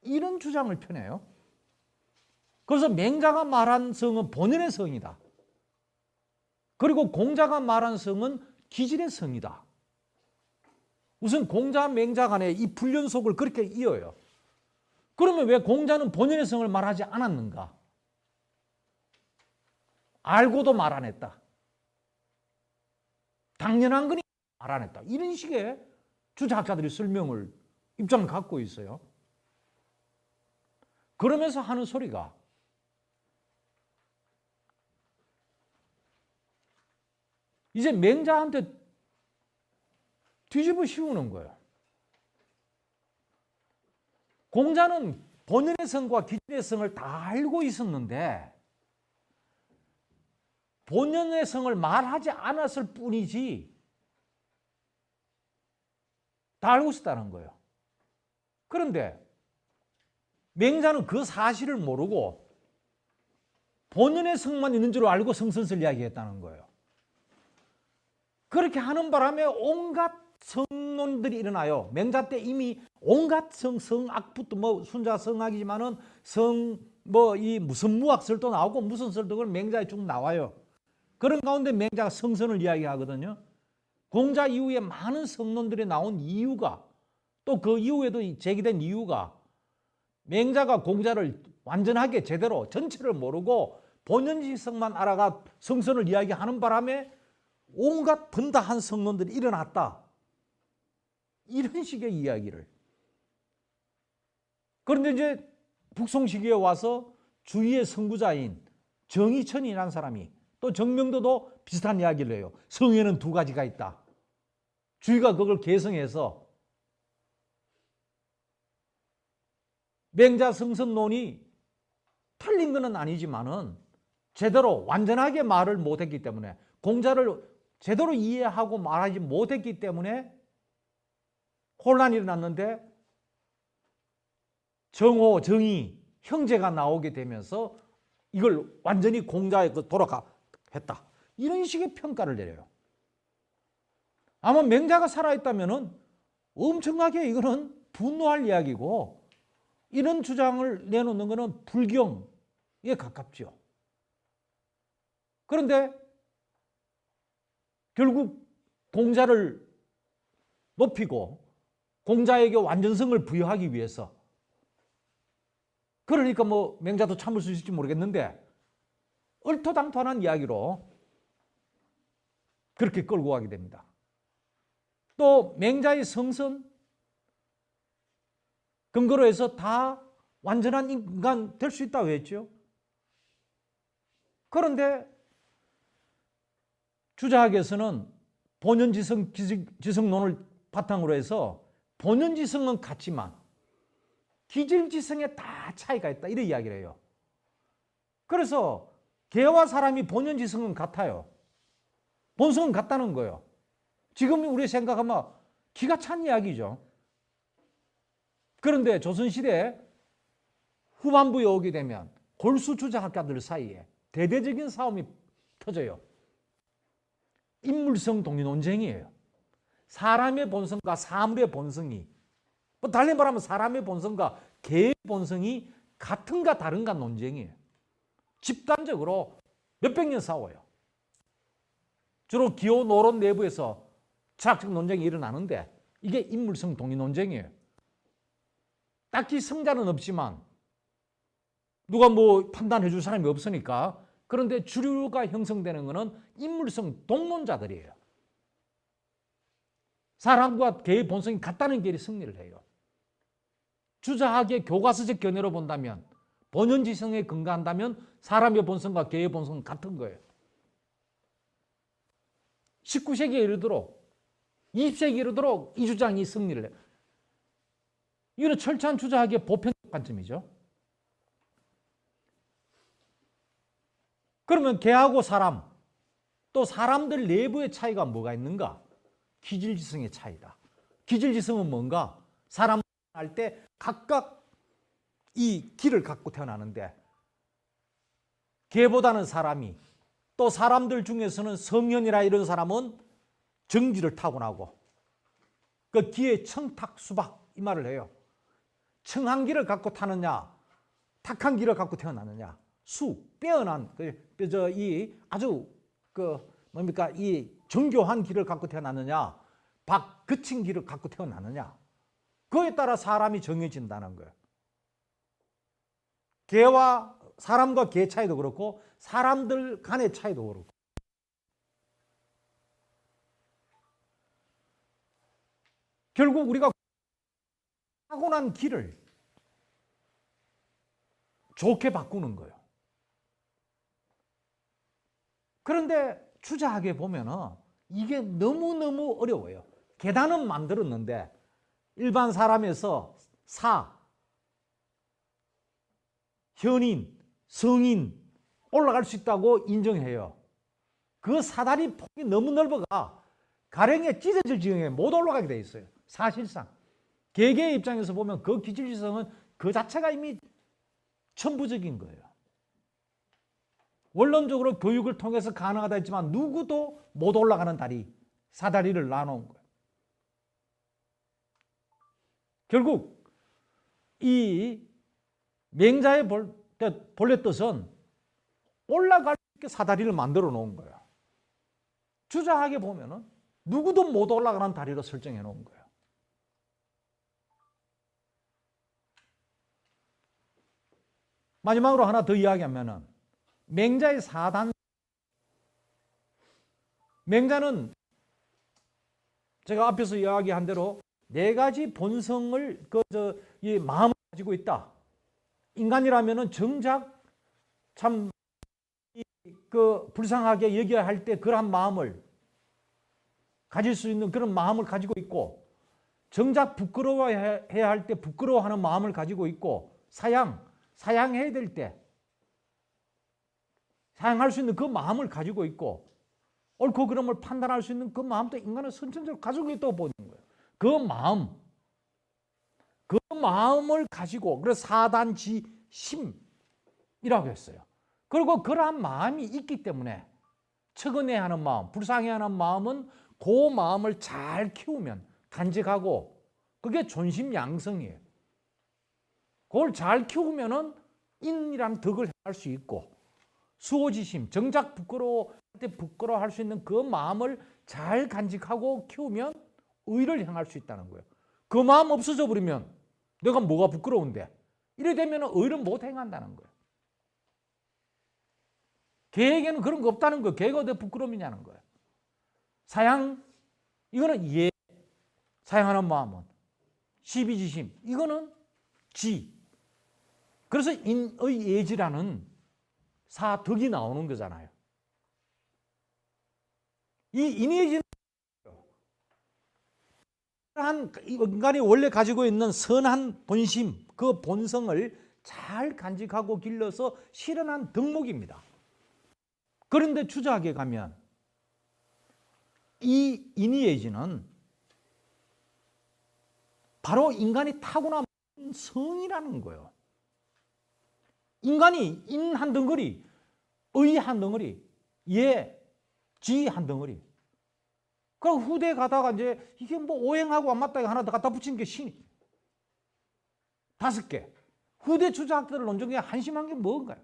이런 주장을 펴내요. 그래서 맹자가 말한 성은 본연의 성이다. 그리고 공자가 말한 성은 기질의 성이다. 우선 공자, 맹자 간의 이 불연속을 그렇게 이어요. 그러면 왜 공자는 본연의 성을 말하지 않았는가? 알고도 말 안 했다. 당연한 거니 말 안 했다. 이런 식의 주자학자들이 입장을 갖고 있어요. 그러면서 하는 소리가 이제 맹자한테 뒤집어 씌우는 거예요. 공자는 본연의 성과 기질의 성을 다 알고 있었는데 본연의 성을 말하지 않았을 뿐이지 다 알고 있었다는 거예요. 그런데 맹자는 그 사실을 모르고 본연의 성만 있는 줄 알고 성선설 이야기했다는 거예요. 그렇게 하는 바람에 온갖 성론들이 일어나요. 맹자 때 이미 온갖 성악부터 순자 성악이지만은 이 무슨 무학설도 나오고 무슨 설도 맹자에 쭉 나와요. 그런 가운데 맹자가 성선을 이야기하거든요. 공자 이후에 많은 성론들이 나온 이유가 또 그 이후에도 제기된 이유가 맹자가 공자를 완전하게 제대로 전체를 모르고 본연지성만 알아가 성선을 이야기하는 바람에 온갖 번다한 성론들이 일어났다. 이런 식의 이야기를. 그런데 이제 북송 시기에 와서 주위의 선구자인 정의천이라는 사람이 또 정명도도 비슷한 이야기를 해요. 성에는 두 가지가 있다. 주의가 그걸 개성해서 맹자성선론이 틀린 것은 아니지만은 제대로 완전하게 말을 못했기 때문에 공자를 제대로 이해하고 말하지 못했기 때문에 혼란이 일어났는데 정호, 정의, 형제가 나오게 되면서 이걸 완전히 공자에 돌아갔다. 이런 식의 평가를 내려요. 아마 맹자가 살아있다면 엄청나게 이거는 분노할 이야기고 이런 주장을 내놓는 것은 불경에 가깝죠. 그런데 결국 공자를 높이고 공자에게 완전성을 부여하기 위해서 그러니까 뭐 맹자도 참을 수 있을지 모르겠는데 얼토당토하는 이야기로 그렇게 끌고 가게 됩니다. 또 맹자의 성선 근거로 해서 다 완전한 인간 될 수 있다고 했죠. 그런데 주자학에서는 본연지성론을 바탕으로 해서 본연지성은 같지만 기질지성에 다 차이가 있다 이런 이야기를 해요. 그래서 개와 사람이 본연지성은 같아요. 본성은 같다는 거예요. 지금 우리 생각하면 기가 찬 이야기죠. 그런데 조선시대 후반부에 오게 되면 골수주자학자들 사이에 대대적인 싸움이 터져요. 인물성 동의 논쟁이에요. 사람의 본성과 사물의 본성이 달리 말하면 사람의 본성과 개의 본성이 같은가 다른가 논쟁이에요. 집단적으로 몇백 년 싸워요. 주로 기호 노론 내부에서 철학적 논쟁이 일어나는데 이게 인물성 동의 논쟁이에요. 딱히 성자는 없지만 누가 뭐 판단해 줄 사람이 없으니까 그런데 주류가 형성되는 것은 인물성 동론자들이에요. 사람과 개의 본성이 같다는 게 승리를 해요. 주자학의 교과서적 견해로 본다면 본연지성에 근거한다면 사람의 본성과 개의 본성은 같은 거예요. 19세기에 이르도록 20세기에 이르도록 이 주장이 승리를 해요. 이거는 철저한 주자학의 보편적 관점이죠. 그러면 개하고 사람, 또 사람들 내부의 차이가 뭐가 있는가? 기질지성의 차이다. 기질지성은 뭔가? 사람 할 때 각각 이 기를 갖고 태어나는데 개보다는 사람이 또 사람들 중에서는 성현이라 이런 사람은 정지를 타고나고 그 기에 청탁 수박 이 말을 해요. 청한 기를 갖고 타느냐 탁한 기를 갖고 태어나느냐 수 빼어난 이 아주 뭡니까 이 정교한 기를 갖고 태어나느냐 박 거친 기를 갖고 태어나느냐 그에 따라 사람이 정해진다는 거예요. 개와 사람과 개 차이도 그렇고 사람들 간의 차이도 그렇고 결국 우리가 타고난 기를 좋게 바꾸는 거예요. 그런데 주자학에 보면은 이게 너무너무 어려워요. 계단은 만들었는데 일반 사람에서 사, 현인, 성인 올라갈 수 있다고 인정해요. 그 사다리 폭이 너무 넓어가 가령에 찢어질 지경에 못 올라가게 돼 있어요. 사실상 개개의 입장에서 보면 그 기질지성은 그 자체가 이미 천부적인 거예요. 원론적으로 교육을 통해서 가능하다 했지만 누구도 못 올라가는 다리, 사다리를 놔놓은 거예요. 결국 이 맹자의 본래 뜻은 올라갈 수 있게 사다리를 만들어 놓은 거예요. 주자학에 보면은 누구도 못 올라가는 다리로 설정해 놓은 거예요. 마지막으로 하나 더 이야기하면은 맹자의 사단. 맹자는 제가 앞에서 이야기한 대로 네 가지 본성을 이 마음을 가지고 있다. 인간이라면은 정작 참 그 불쌍하게 여겨야 할 때 그러한 마음을 가질 수 있는 그런 마음을 가지고 있고, 정작 부끄러워해야 할 때 부끄러워하는 마음을 가지고 있고, 사양해야 될 때 사양할 수 있는 그 마음을 가지고 있고, 옳고 그름을 판단할 수 있는 그 마음도 인간은 선천적으로 가지고 있다고 보는 거예요. 그 마음을 가지고, 그래서 사단지심이라고 했어요. 그리고 그러한 마음이 있기 때문에 측은해하는 마음, 불쌍해하는 마음은 그 마음을 잘 키우면, 간직하고, 그게 존심양성이에요. 그걸 잘 키우면은 인이란 덕을 행할 수 있고, 수호지심, 정작 부끄러워할 때 부끄러워할 수 있는 그 마음을 잘 간직하고 키우면 의를 행할 수 있다는 거예요. 그 마음 없어져 버리면 내가 뭐가 부끄러운데, 이래 되면 의를 못 행한다는 거예요. 걔에게는 그런 거 없다는 거예요. 걔가 어디 부끄러움이냐는 거예요. 이거는 사양하는 마음은. 시비지심, 이거는 지. 그래서 인의 예지라는 사덕이 나오는 거잖아요. 이 인의예지는 인간이 원래 가지고 있는 선한 본심, 그 본성을 잘 간직하고 길러서 실현한 덕목입니다. 그런데 주자학에 가면 이 인의예지는 바로 인간이 타고난 성이라는 거예요. 인간이 인 한 덩어리, 의 한 덩어리, 지 한 덩어리. 그럼 후대 가다가 이제 이게 뭐 오행하고 안 맞다 하나 더 갖다 붙인 게 신이 5개. 후대 주자학자들 논증 중에 한심한 게 뭔가요?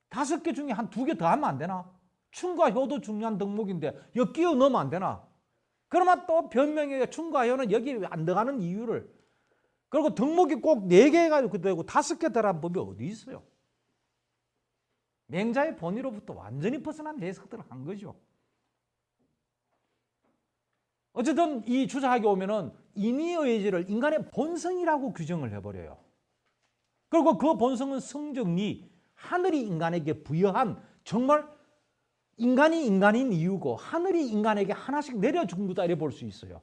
5개 중에 한 2개 더 하면 안 되나? 춘과 효도 중요한 덕목인데 여기 끼워 넣으면 안 되나? 그러면 또 변명에 춘과 효는 여기 안 들어가는 이유를, 그리고 덕목이 꼭 4개 가지고 되고 5개 더라는 법이 어디 있어요? 맹자의 본의로부터 완전히 벗어난 해석들을 한 거죠. 어쨌든 이 주자학에 오면은 인의의지를 인간의 본성이라고 규정을 해버려요. 그리고 그 본성은 성정리, 하늘이 인간에게 부여한, 정말 인간이 인간인 이유고 하늘이 인간에게 하나씩 내려준 거다 이래 볼 수 있어요.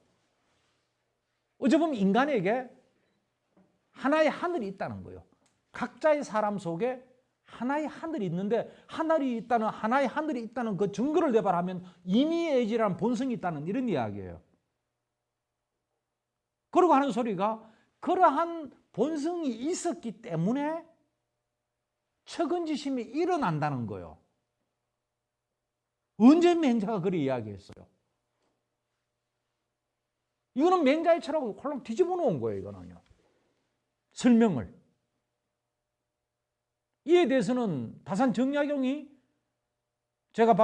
어찌 보면 인간에게 하나의 하늘이 있다는 거예요. 각자의 사람 속에 하나의 하늘이 있는데, 하나의 하늘이 있다는 그 증거를 내발하면 인의의지라는 본성이 있다는 이런 이야기예요. 그러고 하는 소리가, 그러한 본성이 있었기 때문에 측은지심이 일어난다는 거예요. 언제 맹자가 그렇게 이야기했어요? 이거는 맹자의 철학을 홀랑 뒤집어 놓은 거예요. 이거는요. 설명을. 이에 대해서는 다산 정약용이, 제가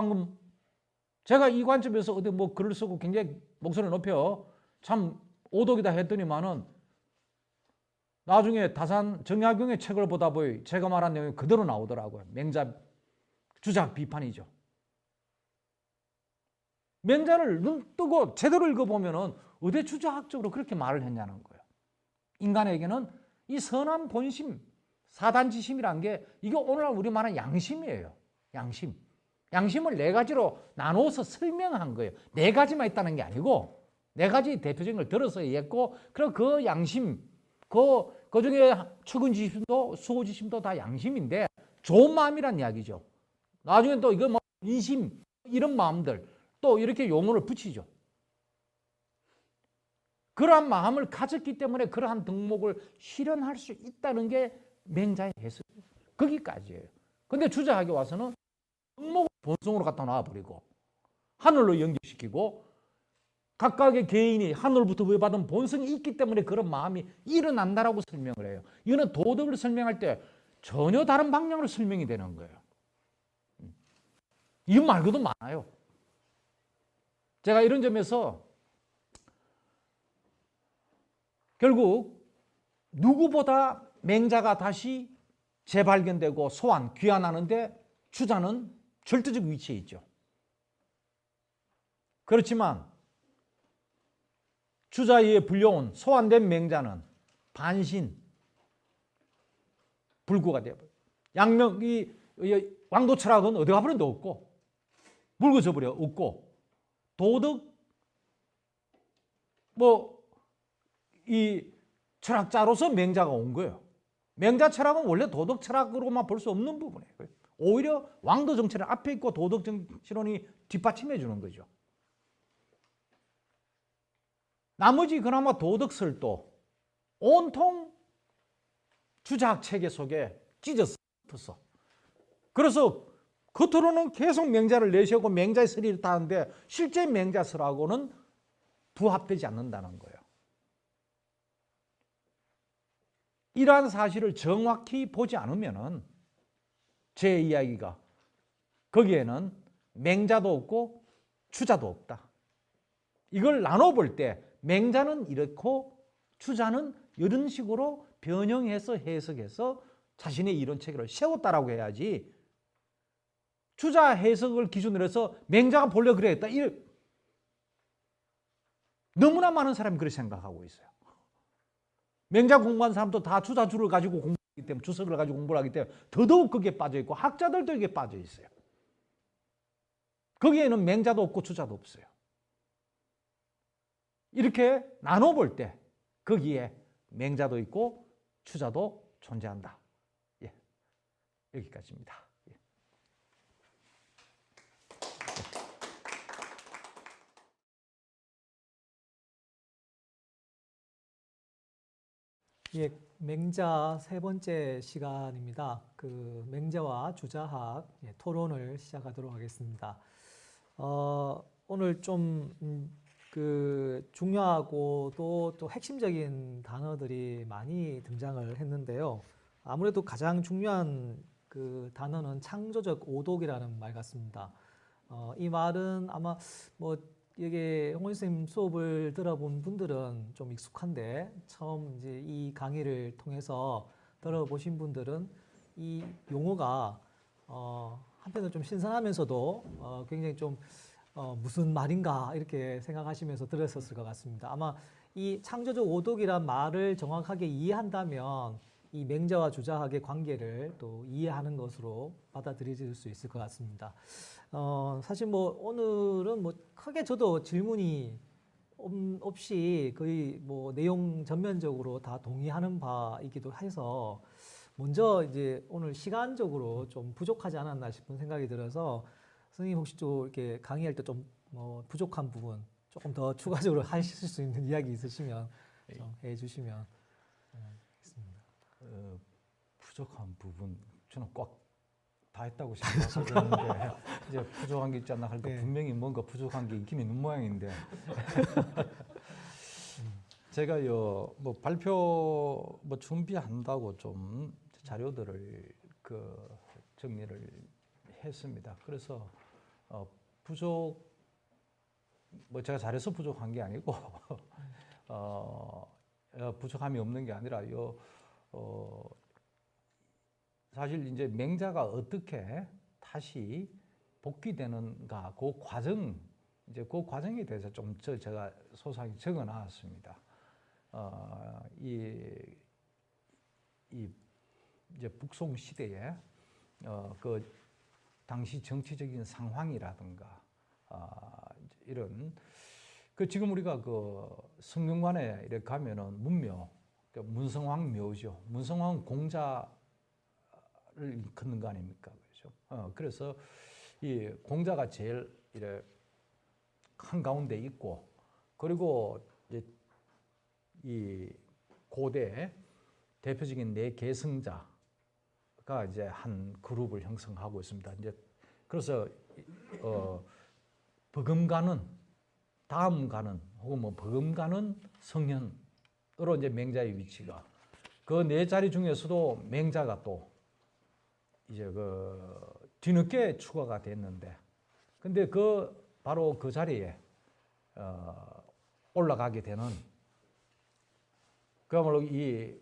이 관점에서 어디 뭐 글을 쓰고 굉장히 목소리를 높여 참 오독이다 했더니만은 나중에 다산 정약용의 책을 보다 보니 제가 말한 내용이 그대로 나오더라고요. 맹자 주작 비판이죠. 맹자를 눈 뜨고 제대로 읽어보면은 어디 주자학적으로 그렇게 말을 했냐는 거예요. 인간에게는 이 선한 본심, 사단지심이란 게, 이게 오늘날 우리 말하는 양심이에요. 양심. 양심을 4가지로 나누어서 설명한 거예요. 4가지만 있다는 게 아니고 4가지 대표적인 걸 들어서 얘기했고, 그리고 그 양심, 그 중에 측은지심도 수호지심도 다 양심인데 좋은 마음이란 이야기죠. 나중에 또 이거 뭐 인심, 이런 마음들 또 이렇게 용어를 붙이죠. 그러한 마음을 가졌기 때문에 그러한 덕목을 실현할 수 있다는 게 맹자의 해석이에요. 거기까지예요. 근데 주자학에 와서는 덕목을 본성으로 갖다 놔버리고 하늘로 연결시키고, 각각의 개인이 하늘부터 부여받은 본성이 있기 때문에 그런 마음이 일어난다라고 설명을 해요. 이거는 도덕을 설명할 때 전혀 다른 방향으로 설명이 되는 거예요. 이거 말고도 많아요. 제가 이런 점에서 결국 누구보다 맹자가 다시 재발견되고 소환, 귀환하는데 주자는 절대적 위치에 있죠. 그렇지만 주자에 의해 불려온 소환된 맹자는 반신, 불구가 되어버려요. 양명, 이 왕도 철학은 어디 가버린도 없고 묽어져 버려 없고 도덕 뭐 이 철학자로서 맹자가 온 거예요. 맹자 철학은 원래 도덕 철학으로만 볼 수 없는 부분이에요. 오히려 왕도 정치는 앞에 있고 도덕 정치론이 뒷받침해 주는 거죠. 나머지 그나마 도덕설도 온통 주자학 체계 속에 찢어서 그래서 겉으로는 계속 맹자를 내세우고 맹자의 설의를 따는데 실제 맹자설하고는 부합되지 않는다는 거예요. 이러한 사실을 정확히 보지 않으면은 제 이야기가 거기에는 맹자도 없고 추자도 없다. 이걸 나눠볼 때 맹자는 이렇고 추자는 이런 식으로 변형해서 해석해서 자신의 이론 체계를 세웠다라고 해야지 추자 해석을 기준으로 해서 맹자가 본래 그랬다. 너무나 많은 사람이 그렇게 생각하고 있어요. 맹자 공부한 사람도 다 추자주를 가지고 공부하기 때문에 주석을 가지고 공부를 하기 때문에 더더욱 거기에 빠져 있고 학자들도 여기에 빠져 있어요. 거기에는 맹자도 없고 추자도 없어요. 이렇게 나눠볼 때 거기에 맹자도 있고 추자도 존재한다. 예, 여기까지입니다. 예, 맹자 세 번째 시간입니다. 그 맹자와 주자학 토론을 시작하도록 하겠습니다. 오늘 좀 중요하고도 또 핵심적인 단어들이 많이 등장을 했는데요. 아무래도 가장 중요한 그 단어는 창조적 오독이라는 말 같습니다. 이 말은 아마 뭐 이게 홍원 선생님 수업을 들어본 분들은 좀 익숙한데 처음 이제 이 강의를 통해서 들어보신 분들은 이 용어가 한편으로 좀 신선하면서도 굉장히 좀 무슨 말인가 이렇게 생각하시면서 들었었을 것 같습니다. 아마 이 창조적 오독이란 말을 정확하게 이해한다면 이 맹자와 주자학의 관계를 또 이해하는 것으로 받아들여질 수 있을 것 같습니다. 사실 뭐 오늘은 뭐 크게 저도 질문이 없이 거의 뭐 내용 전면적으로 다 동의하는 바이기도 해서 먼저 이제 오늘 시간적으로 좀 부족하지 않았나 싶은 생각이 들어서 선생님 혹시 좀 이렇게 강의할 때 좀 뭐 부족한 부분 조금 더 추가적으로 하실 수 있는 이야기 있으시면 좀 해주시면 좋겠습니다. 부족한 부분 저는 꽉 다 했다고 생각해서 그러는데 이제 부족한 게 있지 않나 하니까 분명히 뭔가 부족한 게 있긴 있는 모양인데 제가요 뭐 발표 뭐 준비한다고 좀 자료들을 정리를 했습니다. 그래서 부족 뭐 제가 잘해서 부족한 게 아니고 부족함이 없는 게 아니라 사실 이제 맹자가 어떻게 다시 복귀되는가 그 과정에 대해서 좀 제가 소상히 적어 놨습니다. 이제 북송 시대에 그 당시 정치적인 상황이라든가 이런 지금 우리가 성균관에 이렇게 가면은 문묘 문성왕 묘죠. 문성왕 공자를 걷는 거 아닙니까? 그렇죠? 그래서 이 공자가 제일 이래 한 가운데 있고 그리고 이제 이 고대 대표적인 네 계승자가 이제 한 그룹을 형성하고 있습니다. 이제 그래서 버금가는 다음 가는 혹은 뭐 버금가는 성현으로 이제 맹자의 위치가 그 네 자리 중에서도 맹자가 또 이제 뒤늦게 추가가 됐는데 근데 바로 그 자리에 올라가게 되는 그야말로 이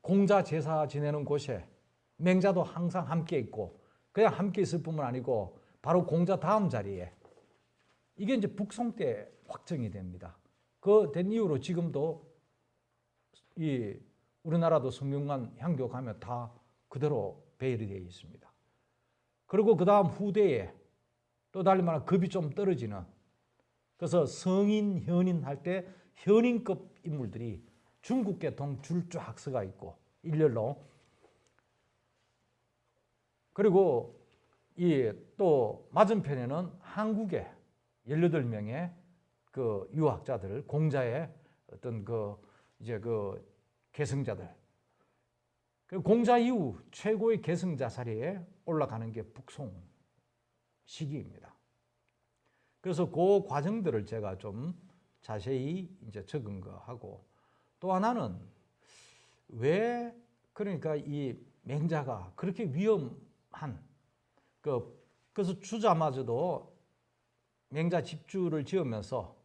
공자 제사 지내는 곳에 맹자도 항상 함께 있고 그냥 함께 있을 뿐만 아니고 바로 공자 다음 자리에 이게 이제 북송 때 확정이 됩니다. 된 이후로 지금도 우리나라도 성균관 향교 가면 다 그대로 배열이 되어 있습니다. 그리고 그 다음 후대에 또 달리 말하면 급이 좀 떨어지는, 그래서 성인, 현인 할 때 현인급 인물들이 중국 계통 줄주 학서가 있고 일렬로, 그리고 이 또 맞은편에는 한국의 18명의 그 유학자들, 공자의 어떤 그 이제 그 계승자들. 그 공자 이후 최고의 계승자 자리에 올라가는 게 북송 시기입니다. 그래서 그 과정들을 제가 좀 자세히 이제 적은 거 하고, 또 하나는 왜 그러니까 이 맹자가 그렇게 위험한, 그래서 주자마저도 맹자 집주를 지으면서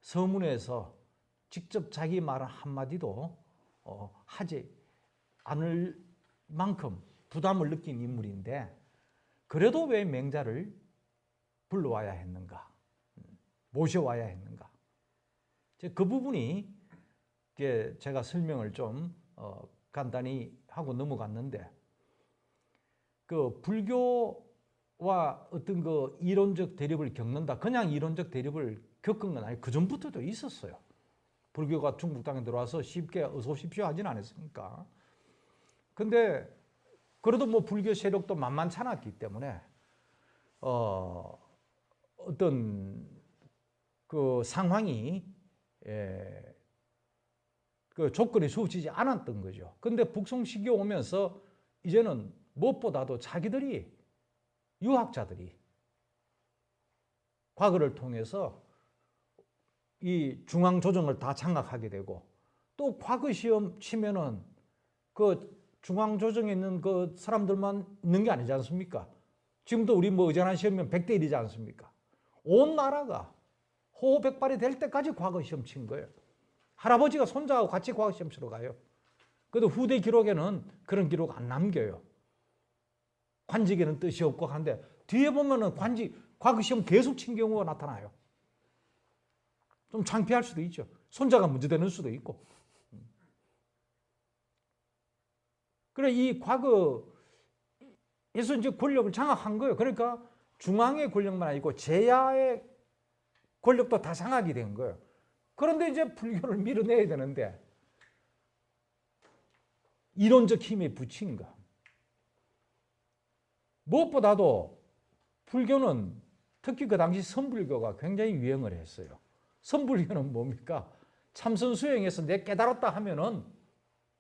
서문에서 직접 자기 말 한마디도 하지 않을 만큼 부담을 느낀 인물인데, 그래도 왜 맹자를 불러와야 했는가, 모셔와야 했는가, 그 부분이 제가 설명을 좀 간단히 하고 넘어갔는데, 그 불교와 어떤 그 이론적 대립을 겪는다, 그냥 이론적 대립을 겪은 건 아니고 그 전부터도 있었어요. 불교가 중국 땅에 들어와서 쉽게 어서 오십시오 하진 않았으니까. 근데 그래도 뭐 불교 세력도 만만치 않았기 때문에 어떤 그 상황이 그 조건이 수호지지 않았던 거죠. 근데 북송 시기 오면서 이제는 무엇보다도 자기들이, 유학자들이 과거를 통해서 이 중앙 조정을 다 장악하게 되고, 또 과거 시험 치면은 그 중앙 조정에 있는 그 사람들만 있는 게 아니지 않습니까? 지금도 우리 뭐 의전한 시험이면 100대 1이지 않습니까? 온 나라가 호호백발이 될 때까지 과거 시험 친 거예요. 할아버지가 손자하고 같이 과거 시험 치러 가요. 그래도 후대 기록에는 그런 기록 안 남겨요. 관직에는 뜻이 없고 한데 뒤에 보면은 과거 시험 계속 친 경우가 나타나요. 좀 창피할 수도 있죠. 손자가 문제되는 수도 있고. 그래, 이 과거에서 이제 권력을 장악한 거예요. 그러니까 중앙의 권력만 아니고 제야의 권력도 다 장악이 된 거예요. 그런데 이제 불교를 밀어내야 되는데 이론적 힘에 부친 거. 무엇보다도 불교는 특히 그 당시 선불교가 굉장히 유행을 했어요. 선불교는 뭡니까? 참선 수행에서 내 깨달았다 하면은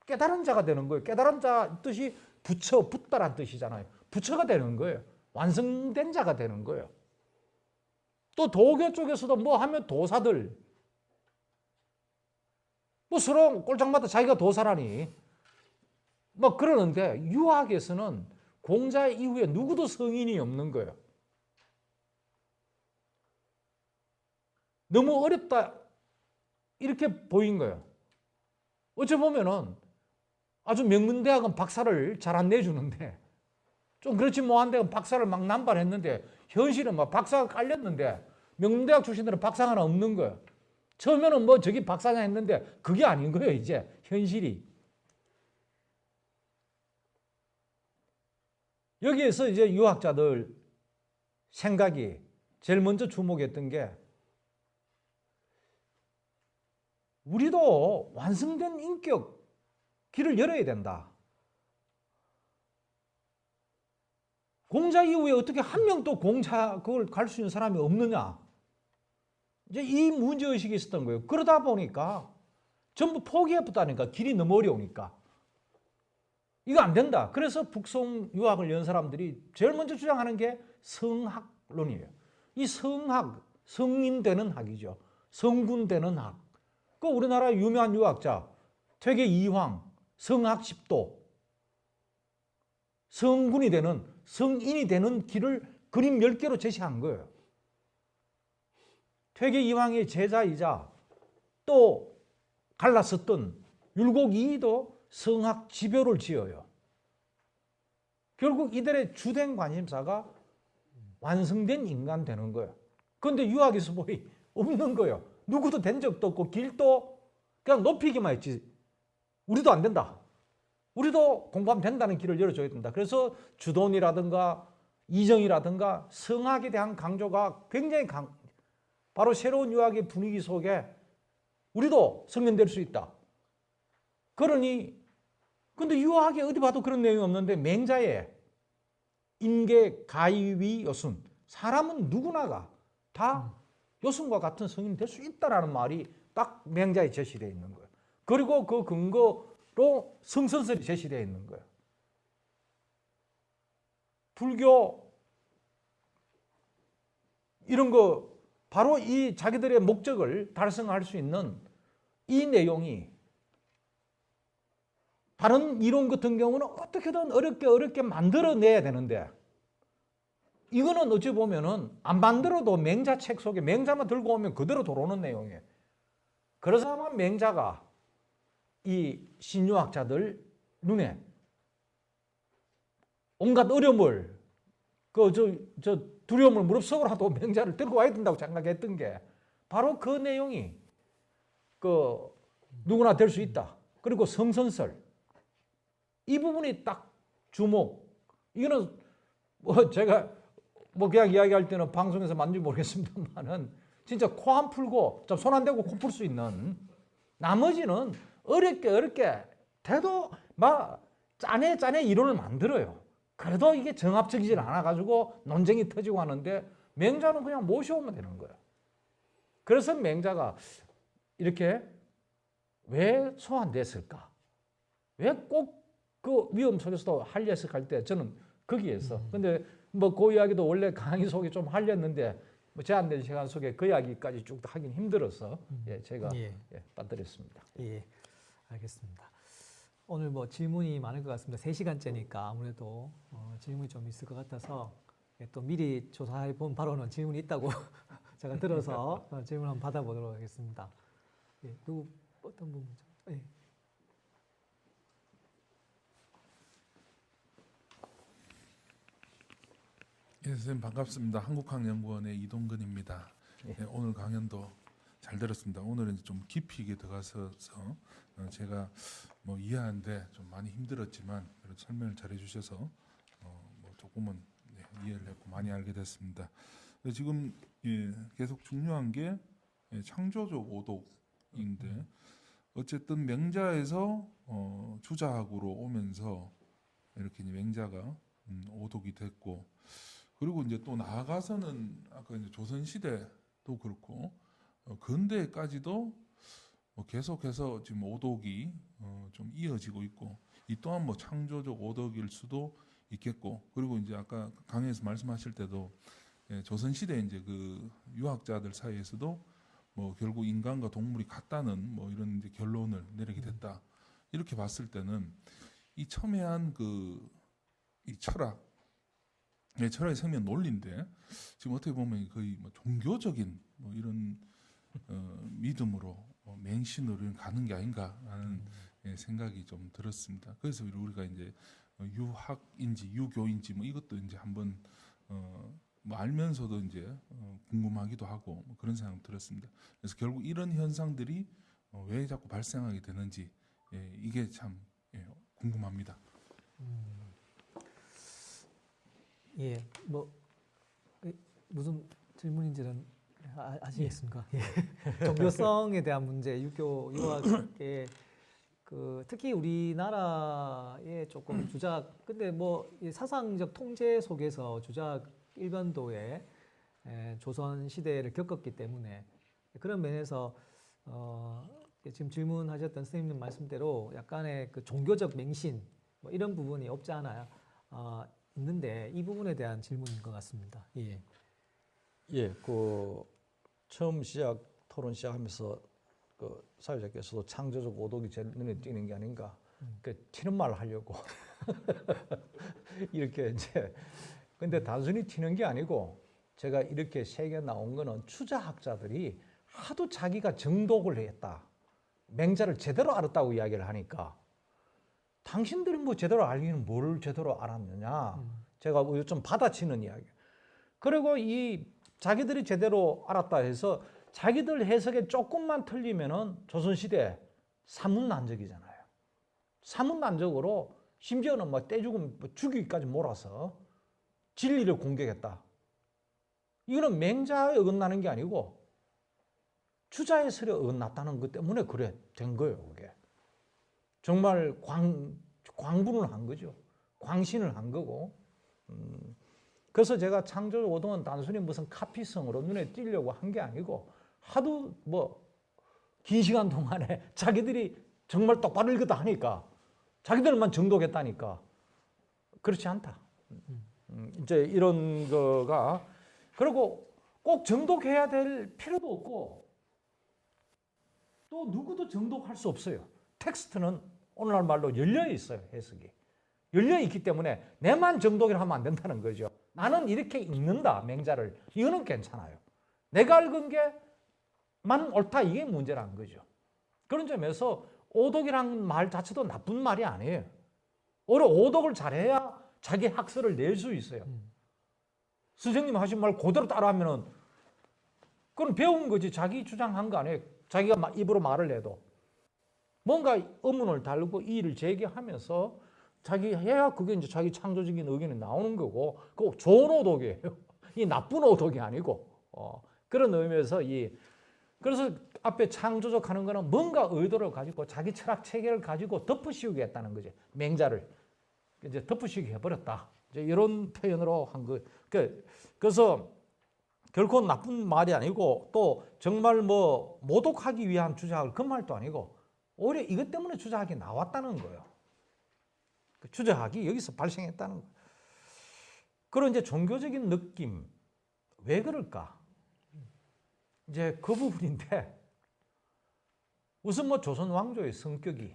깨달은 자가 되는 거예요. 깨달은 자 뜻이 붙다란 뜻이잖아요. 부처가 되는 거예요. 완성된 자가 되는 거예요. 또 도교 쪽에서도 뭐 하면 도사들, 뭐 서로 꼴짝마다 자기가 도사라니 뭐 그러는데, 유학에서는 공자 이후에 누구도 성인이 없는 거예요. 너무 어렵다 이렇게 보인 거예요. 어찌 보면은 아주 명문대학은 박사를 잘 안 내주는데, 좀 그렇지 뭐한데 박사를 막 남발했는데, 현실은 막 박사가 깔렸는데 명문대학 출신들은 박사가 하나 없는 거예요. 처음에는 뭐 저기 박사냐 했는데 그게 아닌 거예요. 이제 현실이. 여기에서 이제 유학자들 생각이 제일 먼저 주목했던 게, 우리도 완성된 인격 길을 열어야 된다. 공자 이후에 어떻게 한 명도 공자 그걸 갈 수 있는 사람이 없느냐. 이제 이 문제의식이 있었던 거예요. 그러다 보니까 전부 포기해버렸다니까. 길이 너무 어려우니까. 이거 안 된다. 그래서 북송 유학을 연 사람들이 제일 먼저 주장하는 게 성학론이에요. 이 성학, 성인 되는 학이죠. 성군 되는 학. 그 우리나라 유명한 유학자 퇴계 이황, 성학 10도, 성군이 되는, 성인이 되는 길을 그림 10개로 제시한 거예요. 퇴계 이황의 제자이자 또 갈라섰던 율곡이이도 성학 지표를 지어요. 결국 이들의 주된 관심사가 완성된 인간 되는 거예요. 그런데 유학에서 보니 없는 거예요. 누구도 된 적도 없고 길도 그냥 높이기만 했지. 우리도 안 된다. 우리도 공부하면 된다는 길을 열어줘야 된다. 그래서 주돈이라든가 이정이라든가 성학에 대한 강조가 굉장히 바로 새로운 유학의 분위기 속에 우리도 성년될 수 있다. 그러니 근데 유학에 어디 봐도 그런 내용이 없는데 맹자에 인계 가위 요순 사람은 누구나가 다 요순과 같은 성인이 될 수 있다라는 말이 딱 맹자에 제시되어 있는 거예요. 그리고 그 근거로 성선설이 제시되어 있는 거예요. 불교 이런 거 바로 이 자기들의 목적을 달성할 수 있는 이 내용이 다른 이론 같은 경우는 어떻게든 어렵게 만들어내야 되는데 이거는 어찌 보면은 안 만들어도 맹자 책 속에 맹자만 들고 오면 그대로 들어오는 내용이에요. 그래서 아마 맹자가 이 신유학자들 눈에 온갖 어려움을 저 두려움을 무릅쓰고라도 맹자를 들고 와야 된다고 생각했던 게 바로 그 내용이 누구나 될 수 있다. 그리고 성선설 이 부분이 딱 주목. 이거는 뭐 제가 그냥 이야기할 때는 방송에서 맞는지 모르겠습니다만은 진짜 코 안 풀고 손 안 대고 코 풀 수 있는 나머지는 어렵게 돼도 막 짜내 이론을 만들어요. 그래도 이게 정합적이질 않아가지고 논쟁이 터지고 하는데 맹자는 그냥 모셔오면 되는 거예요. 그래서 맹자가 이렇게 왜 소환됐을까? 왜 꼭 그 위험 속에서도 한리했을까 할 때 저는 거기에서 근데 뭐 그 이야기도 원래 강의 속에 좀 하렸는데 뭐 제한된 시간 속에 그 이야기까지 쭉 하긴 힘들어서 제가 빠뜨렸습니다. 예, 알겠습니다. 오늘 뭐 질문이 많을 것 같습니다. 3시간째니까 아무래도 질문이 좀 있을 것 같아서 또 미리 조사해 본 바로는 질문이 있다고 제가 들어서 질문 한번 받아보도록 하겠습니다. 예, 누구 어떤 분 먼저? 예. 예, 선생님 반갑습니다. 한국학연구원의 이동근입니다. 예. 예, 오늘 강연도 잘 들었습니다. 오늘은 좀 깊이 있게 들어가서 제가 뭐 이해하는데 좀 많이 힘들었지만 그래도 설명을 잘 해주셔서 뭐 조금은 이해를 했고 많이 알게 됐습니다. 지금 계속 중요한 게 창조적 오독인데 어쨌든 맹자에서 주자학으로 오면서 이렇게 이제 맹자가 오독이 됐고 그리고 이제 또 나아가서는 아까 이제 조선 시대도 그렇고 근대까지도 뭐 계속해서 지금 오독이 좀 이어지고 있고 이 또한 뭐 창조적 오독일 수도 있겠고 그리고 이제 아까 강의에서 말씀하실 때도 조선 시대 이제 그 유학자들 사이에서도 뭐 결국 인간과 동물이 같다는 뭐 이런 이제 결론을 내리게 됐다 이렇게 봤을 때는 이 첨예한 이 철학의 생명 논리인데 지금 어떻게 보면 거의 뭐 종교적인 뭐 이런 믿음으로 맹신으로 가는 게 아닌가라는 생각이 좀 들었습니다. 그래서 우리가 이제 유학인지 유교인지 뭐 이것도 이제 한번 뭐 알면서도 이제 궁금하기도 하고 뭐 그런 생각 들었습니다. 그래서 결국 이런 현상들이 왜 자꾸 발생하게 되는지 이게 참 궁금합니다. 예, 뭐 무슨 질문인지는 아시겠습니까? 예. 종교성에 대한 문제, 유교 유학의 특히 우리나라의 조금 주작, 근데 뭐 이 사상적 통제 속에서 주작 일변도의 조선 시대를 겪었기 때문에 그런 면에서 지금 질문하셨던 선생님 말씀대로 약간의 그 종교적 맹신 뭐 이런 부분이 없지 않아요. 있는데 이 부분에 대한 질문인 것 같습니다. 예. 예, 처음 토론 시작하면서 사회자께서도 창조적 오독이 제일 눈에 띄는 게 아닌가. 튀는 말을 하려고 이렇게 이제. 근데 단순히 튀는 게 아니고 제가 이렇게 세계 나온 거는 추자학자들이 하도 자기가 정독을 했다. 맹자를 제대로 알았다고 이야기를 하니까 당신들이 뭐 제대로 알기는 뭘 제대로 알았느냐. 제가 좀 받아치는 이야기. 그리고 이 자기들이 제대로 알았다 해서 자기들 해석에 조금만 틀리면은 조선시대 사문난적이잖아요. 사문난적으로 심지어는 뭐 떼죽음 죽이기까지 몰아서 진리를 공격했다. 이거는 맹자에 어긋나는 게 아니고 주자의 설에 어긋났다는 것 때문에 그래 된 거예요. 그게 정말 광분을 한 거죠. 광신을 한 거고. 그래서 제가 창조적 오동은 단순히 무슨 카피성으로 눈에 띄려고 한 게 아니고 하도 뭐 긴 시간 동안에 자기들이 정말 똑바로 읽었다 하니까 자기들만 정독했다니까 그렇지 않다. 이제 이런 거가 그리고 꼭 정독해야 될 필요도 없고 또 누구도 정독할 수 없어요. 텍스트는 오늘날 말로 열려 있어요. 해석이 열려 있기 때문에 내만 정독을 하면 안 된다는 거죠. 나는 이렇게 읽는다 맹자를. 이거는 괜찮아요. 내가 읽은 게만 옳다 이게 문제라는 거죠. 그런 점에서 오독이란 말 자체도 나쁜 말이 아니에요. 오히려 오독을 잘해야 자기 학설을 낼 수 있어요. 선생님 하신 말 그대로 따라하면은 그건 배운 거지. 자기 주장한 거 아니에요. 자기가 입으로 말을 해도 뭔가 의문을 달고 이의를 제기하면서 자기 해야 그게 이제 자기 창조적인 의견이 나오는 거고, 그거 좋은 오독이에요. 이 나쁜 오독이 아니고 그런 의미에서 그래서 앞에 창조적 하는 거는 뭔가 의도를 가지고 자기 철학 체계를 가지고 덮어씌우게 했다는 거지. 맹자를 이제 덮어씌우게 해버렸다. 이제 이런 표현으로 한 거. 그래서 결코 나쁜 말이 아니고 또 정말 뭐 모독하기 위한 주장을 그 말도 아니고 오히려 이것 때문에 주장하기 나왔다는 거예요. 주장하기 여기서 발생했다는 거예요. 그런 이제 종교적인 느낌 왜 그럴까? 이제 그 부분인데 우선 뭐 조선 왕조의 성격이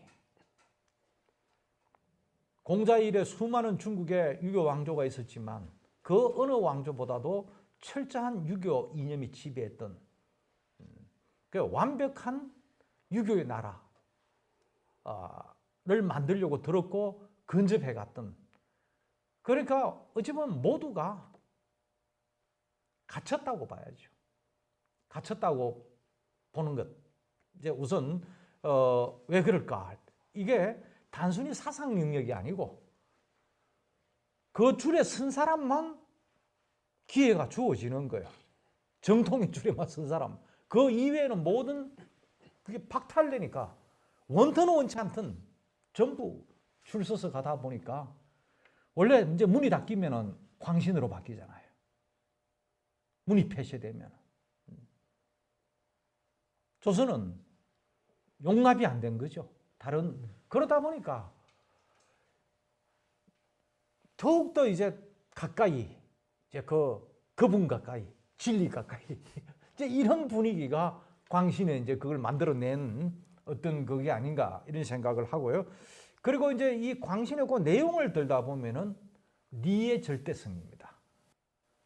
공자 이래 수많은 중국에 유교 왕조가 있었지만 그 어느 왕조보다도 철저한 유교 이념이 지배했던 그 완벽한 유교의 나라를 만들려고 들었고 근접해 갔던 그러니까 어찌 보면 모두가 갇혔다고 봐야죠. 갇혔다고 보는 것. 이제 우선 왜 그럴까? 이게 단순히 사상 영역이 아니고 그 줄에 선 사람만 기회가 주어지는 거예요. 정통의 줄에만 선 사람. 그 이외에는 모든 그게 박탈되니까 원튼 원치 않든 전부 줄 서서 가다 보니까 원래 이제 문이 닫히면은 광신으로 바뀌잖아요. 문이 폐쇄되면. 조선은 용납이 안 된 거죠. 그러다 보니까 더욱더 이제 가까이, 이제 그분 가까이, 진리 가까이, 이제 이런 분위기가 광신에 이제 그걸 만들어낸 어떤 그게 아닌가 이런 생각을 하고요. 그리고 이제 이 광신의 그 내용을 들다 보면은 리의 절대성입니다.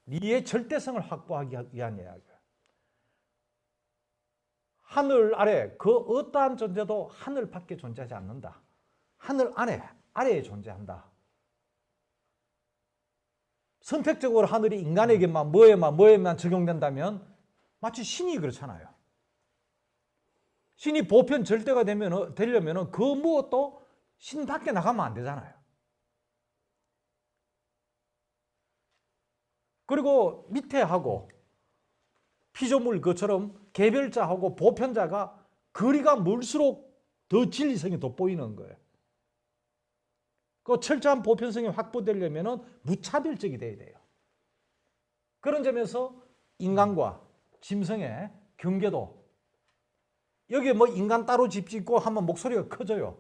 리의 절대성을 확보하기 위한 이야기예요. 하늘 아래 그 어떠한 존재도 하늘 밖에 존재하지 않는다. 하늘 아래에 존재한다. 선택적으로 하늘이 인간에게만 뭐에만 적용된다면 마치 신이 그렇잖아요. 신이 보편 절대가 되려면 그 무엇도 신 밖에 나가면 안 되잖아요. 그리고 밑에 하고 피조물 그처럼 개별자하고 보편자가 거리가 멀수록 더 진리성이 돋보이는 거예요. 그 철저한 보편성이 확보되려면 무차별적이 돼야 돼요. 그런 점에서 인간과 짐승의 경계도 여기 뭐 인간 따로 집 짓고 하면 목소리가 커져요.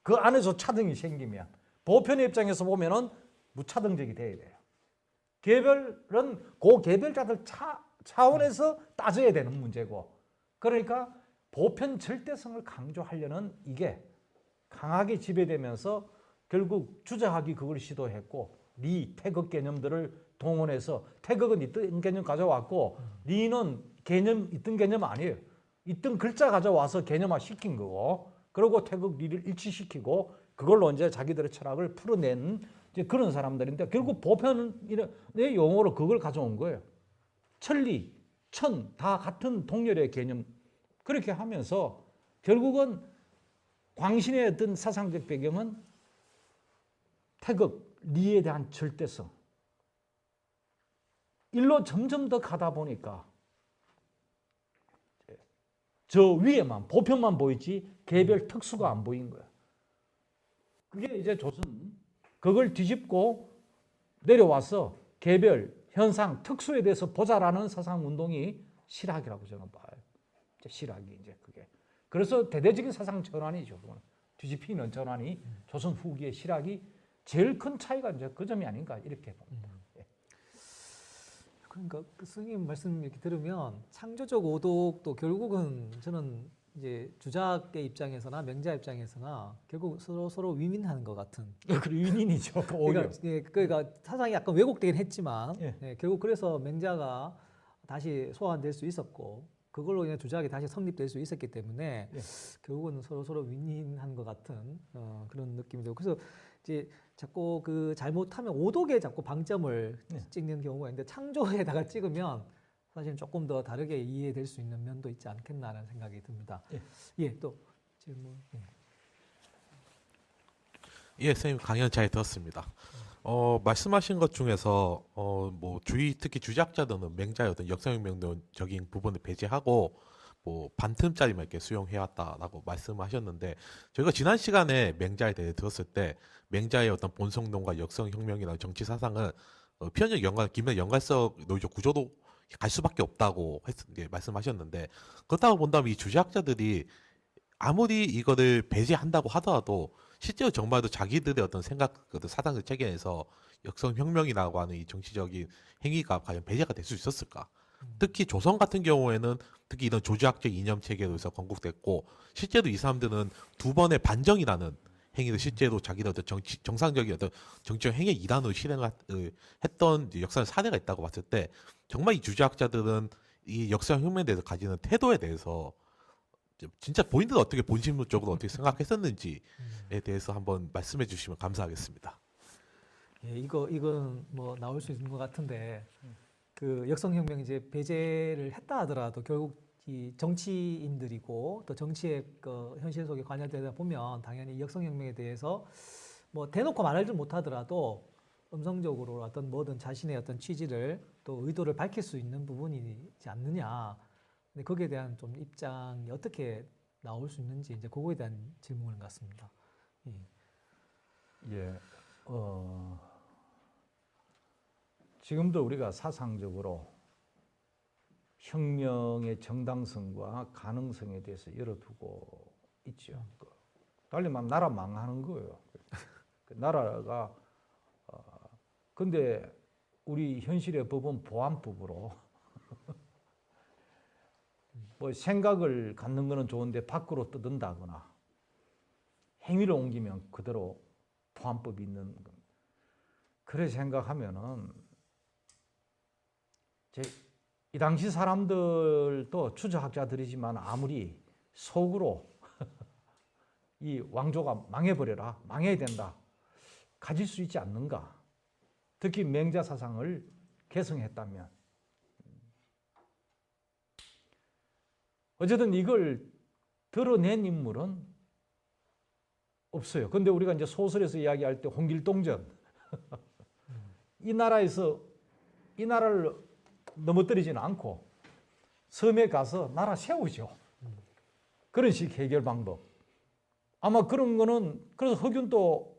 그 안에서 차등이 생기면 보편의 입장에서 보면은 무차등적이 돼야 돼요. 개별은 그 개별자들 차원에서 따져야 되는 문제고 그러니까 보편 절대성을 강조하려는 이게 강하게 지배되면서 결국 주자학이 그걸 시도했고 태극 개념들을 동원해서 태극은 있던 개념 가져왔고 리는 있던 개념 아니에요. 있던 글자 가져와서 개념화 시킨 거고 그리고 태극 리를 일치시키고 그걸로 이제 자기들의 철학을 풀어낸 이제 그런 사람들인데 결국 보편의 용어로 그걸 가져온 거예요. 천리, 천 다 같은 동열의 개념 그렇게 하면서 결국은 광신의 어떤 사상적 배경은 태극, 리에 대한 절대성 일로 점점 더 가다 보니까 저 위에만 보편만 보이지 개별 특수가 안 보인 거야. 그게 이제 조선 그걸 뒤집고 내려와서 개별 현상 특수에 대해서 보자라는 사상 운동이 실학이라고 저는 봐요. 이제 실학이 이제 그게 그래서 대대적인 사상 전환이죠. 그거는 뒤집히는 전환이 조선 후기의 실학이 제일 큰 차이가 이제 그 점이 아닌가 이렇게 봅니다. 그러니까 그 스님 말씀 이렇게 들으면 창조적 오독도 결국은 저는 이제 주작의 입장에서나 명자 입장에서나 결국 서로 윈윈하는 것 같은. 그 윈윈이죠. 오히려. 그러니까 사상이 약간 왜곡되긴 했지만 예. 결국 그래서 명자가 다시 소환될 수 있었고 그걸로 그냥 주작이 다시 성립될 수 있었기 때문에 예. 결국은 서로 윈윈한 것 같은 그런 느낌이 들고 그래서 이제 자꾸 그 잘못하면 오독에 자꾸 방점을 네. 찍는 경우가 있는데 창조에다가 찍으면 사실 조금 더 다르게 이해될 수 있는 면도 있지 않겠나라는 생각이 듭니다. 예, 또 질문. 예, 선생님 강연 잘 들었습니다. 말씀하신 것 중에서 뭐 특히 주작자들은 맹자의 어떤 역사혁명적인 부분을 배제하고 뭐 반틈짜리만 이렇게 수용해왔다라고 말씀하셨는데 저희가 지난 시간에 맹자에 대해 들었을 때 맹자의 어떤 본성론과 역사혁명이라는 정치 사상은 편적 연관, 기면 연관성 노조 구조도 갈 수밖에 없다고 말씀하셨는데 그렇다고 본다면 이 주작자들이 아무리 이거를 배제한다고 하더라도 실제로 정말로 자기들의 어떤 생각, 어떤 사상을 체계에서 역사혁명이라고 하는 이 정치적인 행위가 과연 배제가 될 수 있었을까? 특히 조선 같은 경우에는 특히 이런 조직학적 이념 체계로서 건국됐고 실제로 이 사람들은 두 번의 반정이라는 행위를 실제로 자기들 어떤 정상적인 어떤 정치적 행위의 일환으로 실행을 했던 역사의 사례가 있다고 봤을 때 정말 이 주지학자들은 이 역사혁명에 대해서 가지는 태도에 대해서 진짜 본인들은 어떻게 본심적으로 어떻게 생각했었는지에 대해서 한번 말씀해 주시면 감사하겠습니다. 예, 이건 뭐 나올 수 있는 것 같은데 그 역성혁명 이제 배제를 했다 하더라도 결국 이 정치인들이고 또 정치의 그 현실 속에 관여되다 보면 당연히 이 역성혁명에 대해서 뭐 대놓고 말하지 못하더라도 음성적으로 어떤 뭐든 자신의 어떤 취지를 또 의도를 밝힐 수 있는 부분이지 않느냐. 근데 거기에 대한 좀 입장이 어떻게 나올 수 있는지 이제 그거에 대한 질문 같습니다. 예, 지금도 우리가 사상적으로 혁명의 정당성과 가능성에 대해서 열어두고 있죠. 달리 말하면 나라 망하는 거예요. 그 나라가 근데 우리 현실의 법은 보안법으로 뭐 생각을 갖는 거는 좋은데 밖으로 떠든다거나 행위를 옮기면 그대로 보안법이 있는 겁니다. 그래 생각하면은 이 당시 사람들도 추적학자들이지만 아무리 속으로 이 왕조가 망해버려라, 망해야 된다, 가질 수 있지 않는가. 특히 맹자 사상을 개성했다면. 어쨌든 이걸 드러낸 인물은 없어요. 근데 우리가 이제 소설에서 이야기할 때 홍길동전 이 나라에서 이 나라를 넘어뜨리지는 않고 섬에 가서 나라 세우죠. 그런 식 해결 방법. 아마 그런 거는 그래서 허균도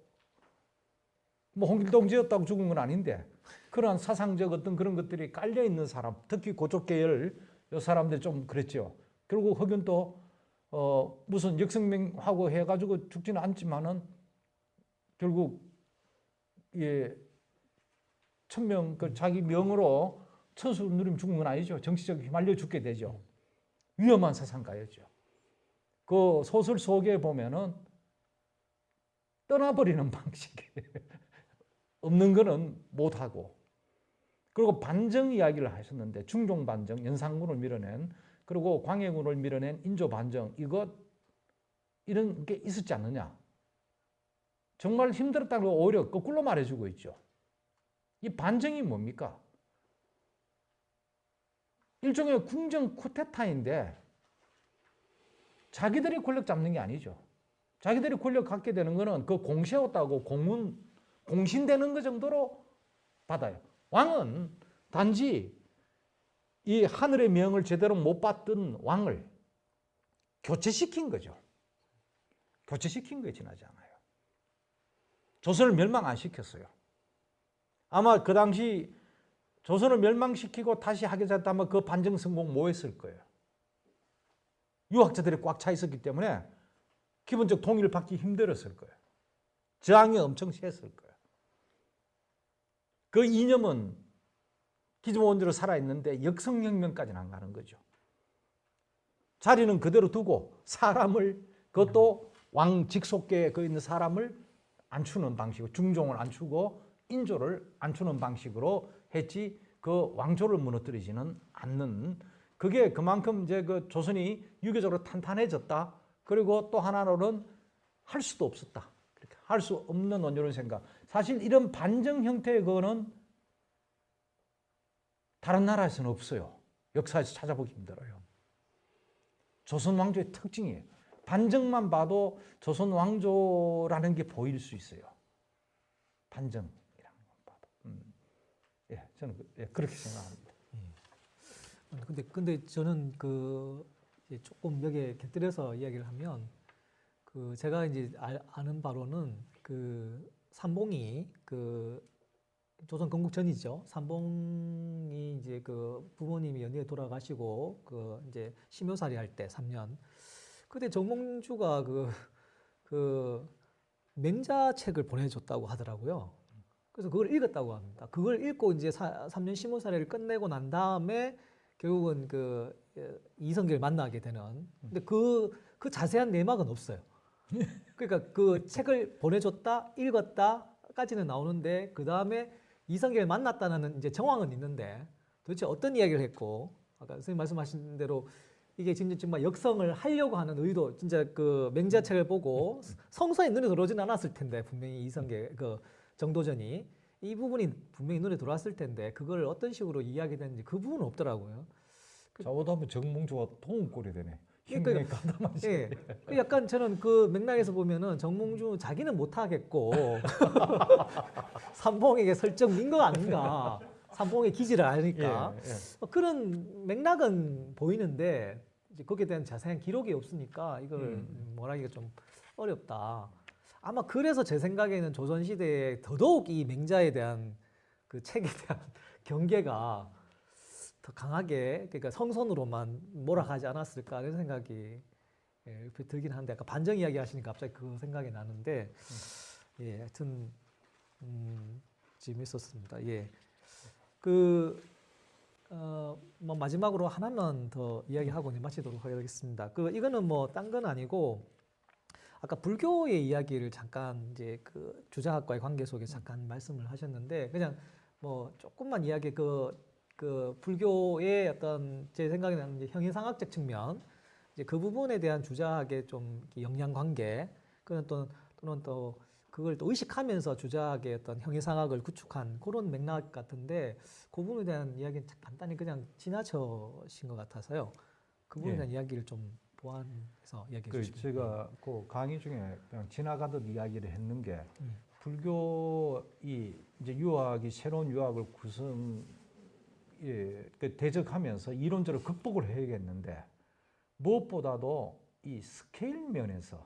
뭐 홍길동지였다고 죽은 건 아닌데 그러한 사상적 어떤 그런 것들이 깔려 있는 사람, 특히 고쪽 계열 요 사람들 좀 그랬죠. 결국 허균도 무슨 역성명하고 해가지고 죽지는 않지만은 결국 예 천명 그 자기 명으로 천수 누림 죽은 건 아니죠. 정치적 휘말려 죽게 되죠. 위험한 사상가였죠. 그 소설 속에 보면은 떠나버리는 방식 없는 거는 못하고 그리고 반정 이야기를 하셨는데 중종 반정, 연산군을 밀어낸 그리고 광해군을 밀어낸 인조 반정 이런 게 있었지 않느냐. 정말 힘들었다고 오히려 거꾸로 말해주고 있죠. 이 반정이 뭡니까? 일종의 궁정 쿠데타인데 자기들이 권력 잡는 게 아니죠. 자기들이 권력 갖게 되는 거는 그 공세웠다고 공신되는 것 정도로 받아요. 왕은 단지 이 하늘의 명을 제대로 못 받던 왕을 교체시킨 거죠. 교체시킨 거에 지나지 않아요. 조선을 멸망 안 시켰어요. 아마 그 당시 조선을 멸망시키고 다시 하게 됐다면 그 반정 성공 뭐 했을 거예요. 유학자들이 꽉 차 있었기 때문에 기본적 통일을 받기 힘들었을 거예요. 저항이 엄청 셌을 거예요. 그 이념은 기존 원대로 살아있는데 역성혁명까지는 안 가는 거죠. 자리는 그대로 두고 사람을, 그것도 왕 직속계에 그 있는 사람을 안추는 방식으로, 중종을 안추고 인조를 안추는 방식으로 했지 그 왕조를 무너뜨리지는 않는, 그게 그만큼 이제 그 조선이 유교적으로 탄탄해졌다. 그리고 또 하나로는 할 수도 없었다. 그렇게 할 수 없는 원조는 생각. 사실 이런 반정 형태의 거는 다른 나라에서는 없어요. 역사에서 찾아보기 힘들어요. 조선 왕조의 특징이에요. 반정만 봐도 조선 왕조라는 게 보일 수 있어요. 반정이라는 것 봐도. 예, 저는 그렇게 생각합니다. 근데 저는 이제 조금 여기에 곁들여서 이야기를 하면 제가 이제 아는 바로는 삼봉이 조선 건국 전이죠. 삼봉이 이제 부모님이 연이에 돌아가시고 이제 심효살이 할 때 3년. 그때 정몽주가 맹자책을 보내줬다고 하더라고요. 그래서 그걸 읽었다고 합니다. 그걸 읽고 이제 3년 심효살이를 끝내고 난 다음에 결국은 이성계를 만나게 되는. 근데 그 자세한 내막은 없어요. 그러니까 그 책을 보내줬다, 읽었다까지는 나오는데 그 다음에 이성계를 만났다는 이제 정황은 있는데 도대체 어떤 이야기를 했고, 아까 선생님 말씀하신 대로 이게 진짜 정말 역성을 하려고 하는 의도, 진짜 맹자책을 보고 성서에 눈에 들어오진 않았을 텐데 분명히 이성계 정도전이 이 부분이 분명히 눈에 들어왔을 텐데 그걸 어떤 식으로 이야기됐는지 그 부분은 없더라고요. 저보다 하면 정몽주가 동음골이 되네. 그러니까, 예, 약간 저는 그 맥락에서 보면은 정몽주 자기는 못하겠고 삼봉에게 설정 민 거 아닌가. 삼봉의 기질을 아니까. 예, 예. 그런 맥락은 보이는데 이제 거기에 대한 자세한 기록이 없으니까 이걸 뭐라기가 좀 어렵다. 아마 그래서 제 생각에는 조선시대에 더더욱 이 맹자에 대한 그 책에 대한 경계가 더 강하게, 그러니까 성선으로만 몰아가지 않았을까 이런 생각이 들긴 한데, 아까 반정 이야기 하시니까 갑자기 그 생각이 나는데, 예, 하여튼 재밌었습니다. 예, 뭐 마지막으로 하나만 더 이야기하고 이제 마치도록 하겠습니다. 이거는 뭐 딴 건 아니고, 아까 불교의 이야기를 잠깐 이제 주자학과의 관계 속에 잠깐 말씀을 하셨는데, 그냥 뭐 조금만 이야기 불교의 어떤 제 생각에 나는 이제 형이상학적 측면, 이제 그 부분에 대한 주자학의 좀 역량 관계, 또는 또 그걸 또 의식하면서 주자학의 어떤 형이상학을 구축한 그런 맥락 같은데, 그 부분에 대한 이야기는 간단히 그냥 지나쳐신 것 같아서요. 그 부분에 대한 이야기를 좀 보완해서 이야기해 주시면. 제가 그 강의 중에 그냥 지나가듯 이야기를 했는 게, 불교이 이제 유학이 새로운 유학을 대적하면서 이론적으로 극복을 해야겠는데, 무엇보다도 이 스케일 면에서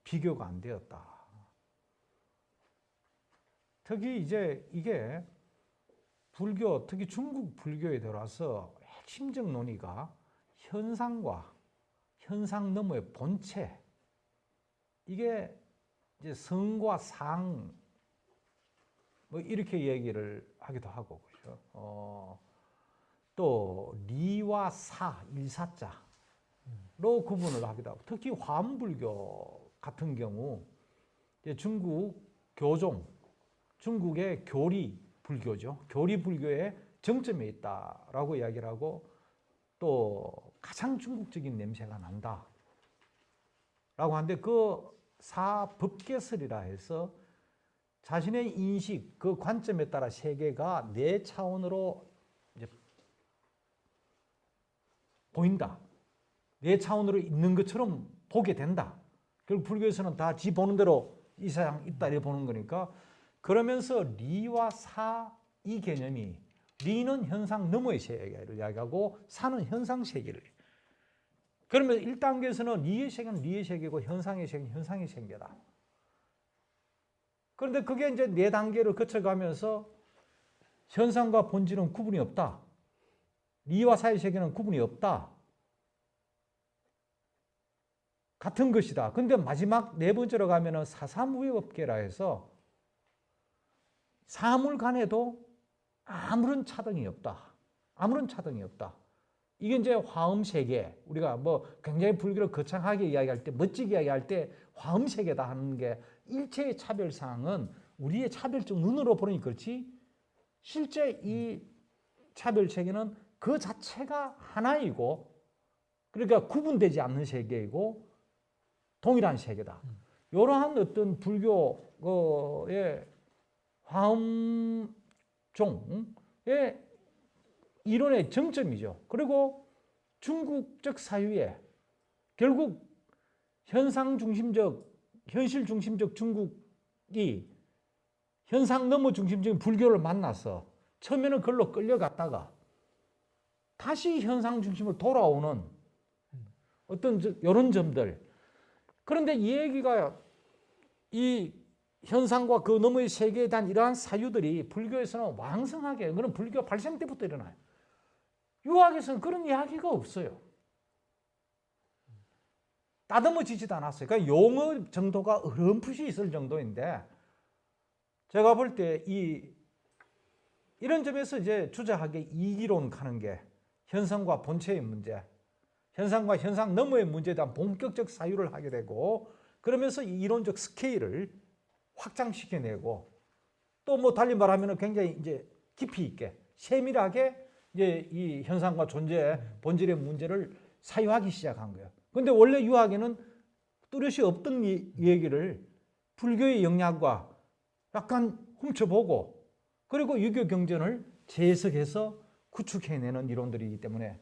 비교가 안 되었다. 특히 이제 이게 불교, 특히 중국 불교에 들어와서 핵심적 논의가 현상과 현상 너머의 본체, 이게 이제 성과 상 뭐 이렇게 얘기를 하기도 하고, 그렇죠. 또 리와 사, 일사자로 구분을 하기도 하고, 특히 화엄불교 같은 경우 이제 중국 교종, 중국의 교리 불교죠. 교리 불교의 정점에 있다라고 이야기를 하고, 또 가장 중국적인 냄새가 난다라고 하는데, 사법계설이라 해서 자신의 인식, 그 관점에 따라 세계가 네 차원으로 이제 보인다. 네 차원으로 있는 것처럼 보게 된다. 결국 불교에서는 다 지 보는 대로 이 세상 있다 이렇게 보는 거니까, 그러면서 리와 사 이 개념이 리는 현상 너머의 세계를 이야기하고 사는 현상 세계를. 그러면 1단계에서는 리의 세계는 리의 세계고 현상의 세계는 현상의 세계다. 그런데 그게 이제 4단계를 거쳐가면서 현상과 본질은 구분이 없다. 리와 사의 세계는 구분이 없다. 같은 것이다. 근데 마지막 4번째로 가면은 사사무외법계라 해서 사물 간에도 아무런 차등이 없다. 아무런 차등이 없다. 이게 이제 화음 세계. 우리가 뭐 굉장히 불교를 거창하게 이야기할 때, 멋지게 이야기할 때 화음 세계다 하는 게 일체의 차별사항은 우리의 차별적 눈으로 보니 그렇지 실제 이 차별 세계는 그 자체가 하나이고 그러니까 구분되지 않는 세계이고 동일한 세계다. 이러한 어떤 불교의 화음종의 이론의 정점이죠. 그리고 중국적 사유에 결국 현상 중심적, 현실 중심적 중국이 현상 너머 중심적인 불교를 만나서 처음에는 그걸로 끌려갔다가 다시 현상 중심으로 돌아오는 어떤 이런 점들. 그런데 이 얘기가 이 현상과 그 너머의 세계에 대한 이러한 사유들이 불교에서는 왕성하게, 그건 불교 발생 때부터 일어나요. 유학에서는 그런 이야기가 없어요. 따듬어지지도 않았어요. 그러니까 용어 정도가 어렴풋이 있을 정도인데 제가 볼 때 이런 점에서 이제 주자학의 이기론 가는 게 현상과 본체의 문제, 현상과 현상 너머의 문제에 대한 본격적 사유를 하게 되고 그러면서 이 이론적 스케일을 확장시켜내고 또 뭐 달리 말하면 굉장히 이제 깊이 있게 세밀하게 이제 이 현상과 존재의 본질의 문제를 사유하기 시작한 거예요. 근데 원래 유학에는 뚜렷이 없던 이 얘기를 불교의 영향과 약간 훔쳐보고 그리고 유교 경전을 재해석해서 구축해내는 이론들이기 때문에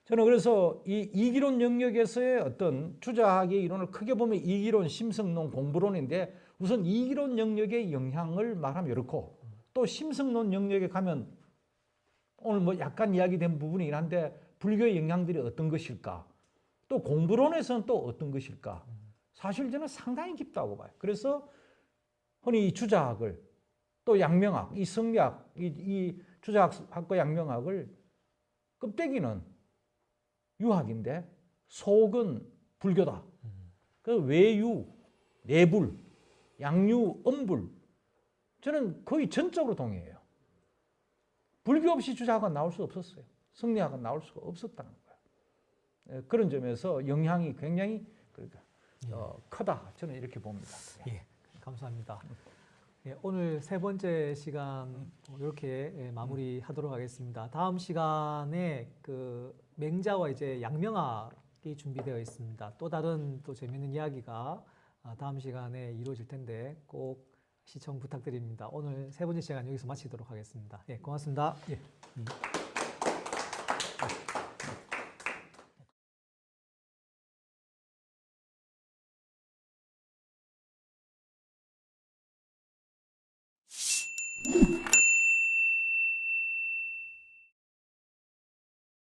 저는 그래서 이 이기론 영역에서의 어떤 주자학의 이론을 크게 보면 이기론, 심성론, 공부론인데 우선 이기론 영역의 영향을 말하면 이렇고 또 심성론 영역에 가면 오늘 뭐 약간 이야기된 부분이긴 한데 불교의 영향들이 어떤 것일까? 또 공부론에서는 또 어떤 것일까? 사실 저는 상당히 깊다고 봐요. 그래서 흔히 이 주자학을 또 양명학, 이 성리학, 이 주자학과 양명학을 껍데기는 유학인데 속은 불교다. 그 외유, 내불, 양유, 엄불 저는 거의 전적으로 동의해요. 불교 없이 주자학은 나올 수 없었어요. 성리학은 나올 수가 없었다는 거예요. 그런 점에서 영향이 굉장히 크다. 저는 이렇게 봅니다. 예, 감사합니다. 예, 오늘 3번째 시간 이렇게 마무리하도록 하겠습니다. 다음 시간에 그 맹자와 이제 양명학이 준비되어 있습니다. 또 다른 또 재미있는 이야기가 다음 시간에 이루어질 텐데 꼭 시청 부탁드립니다. 오늘 3번째 시간 여기서 마치도록 하겠습니다. 예, 고맙습니다. 예.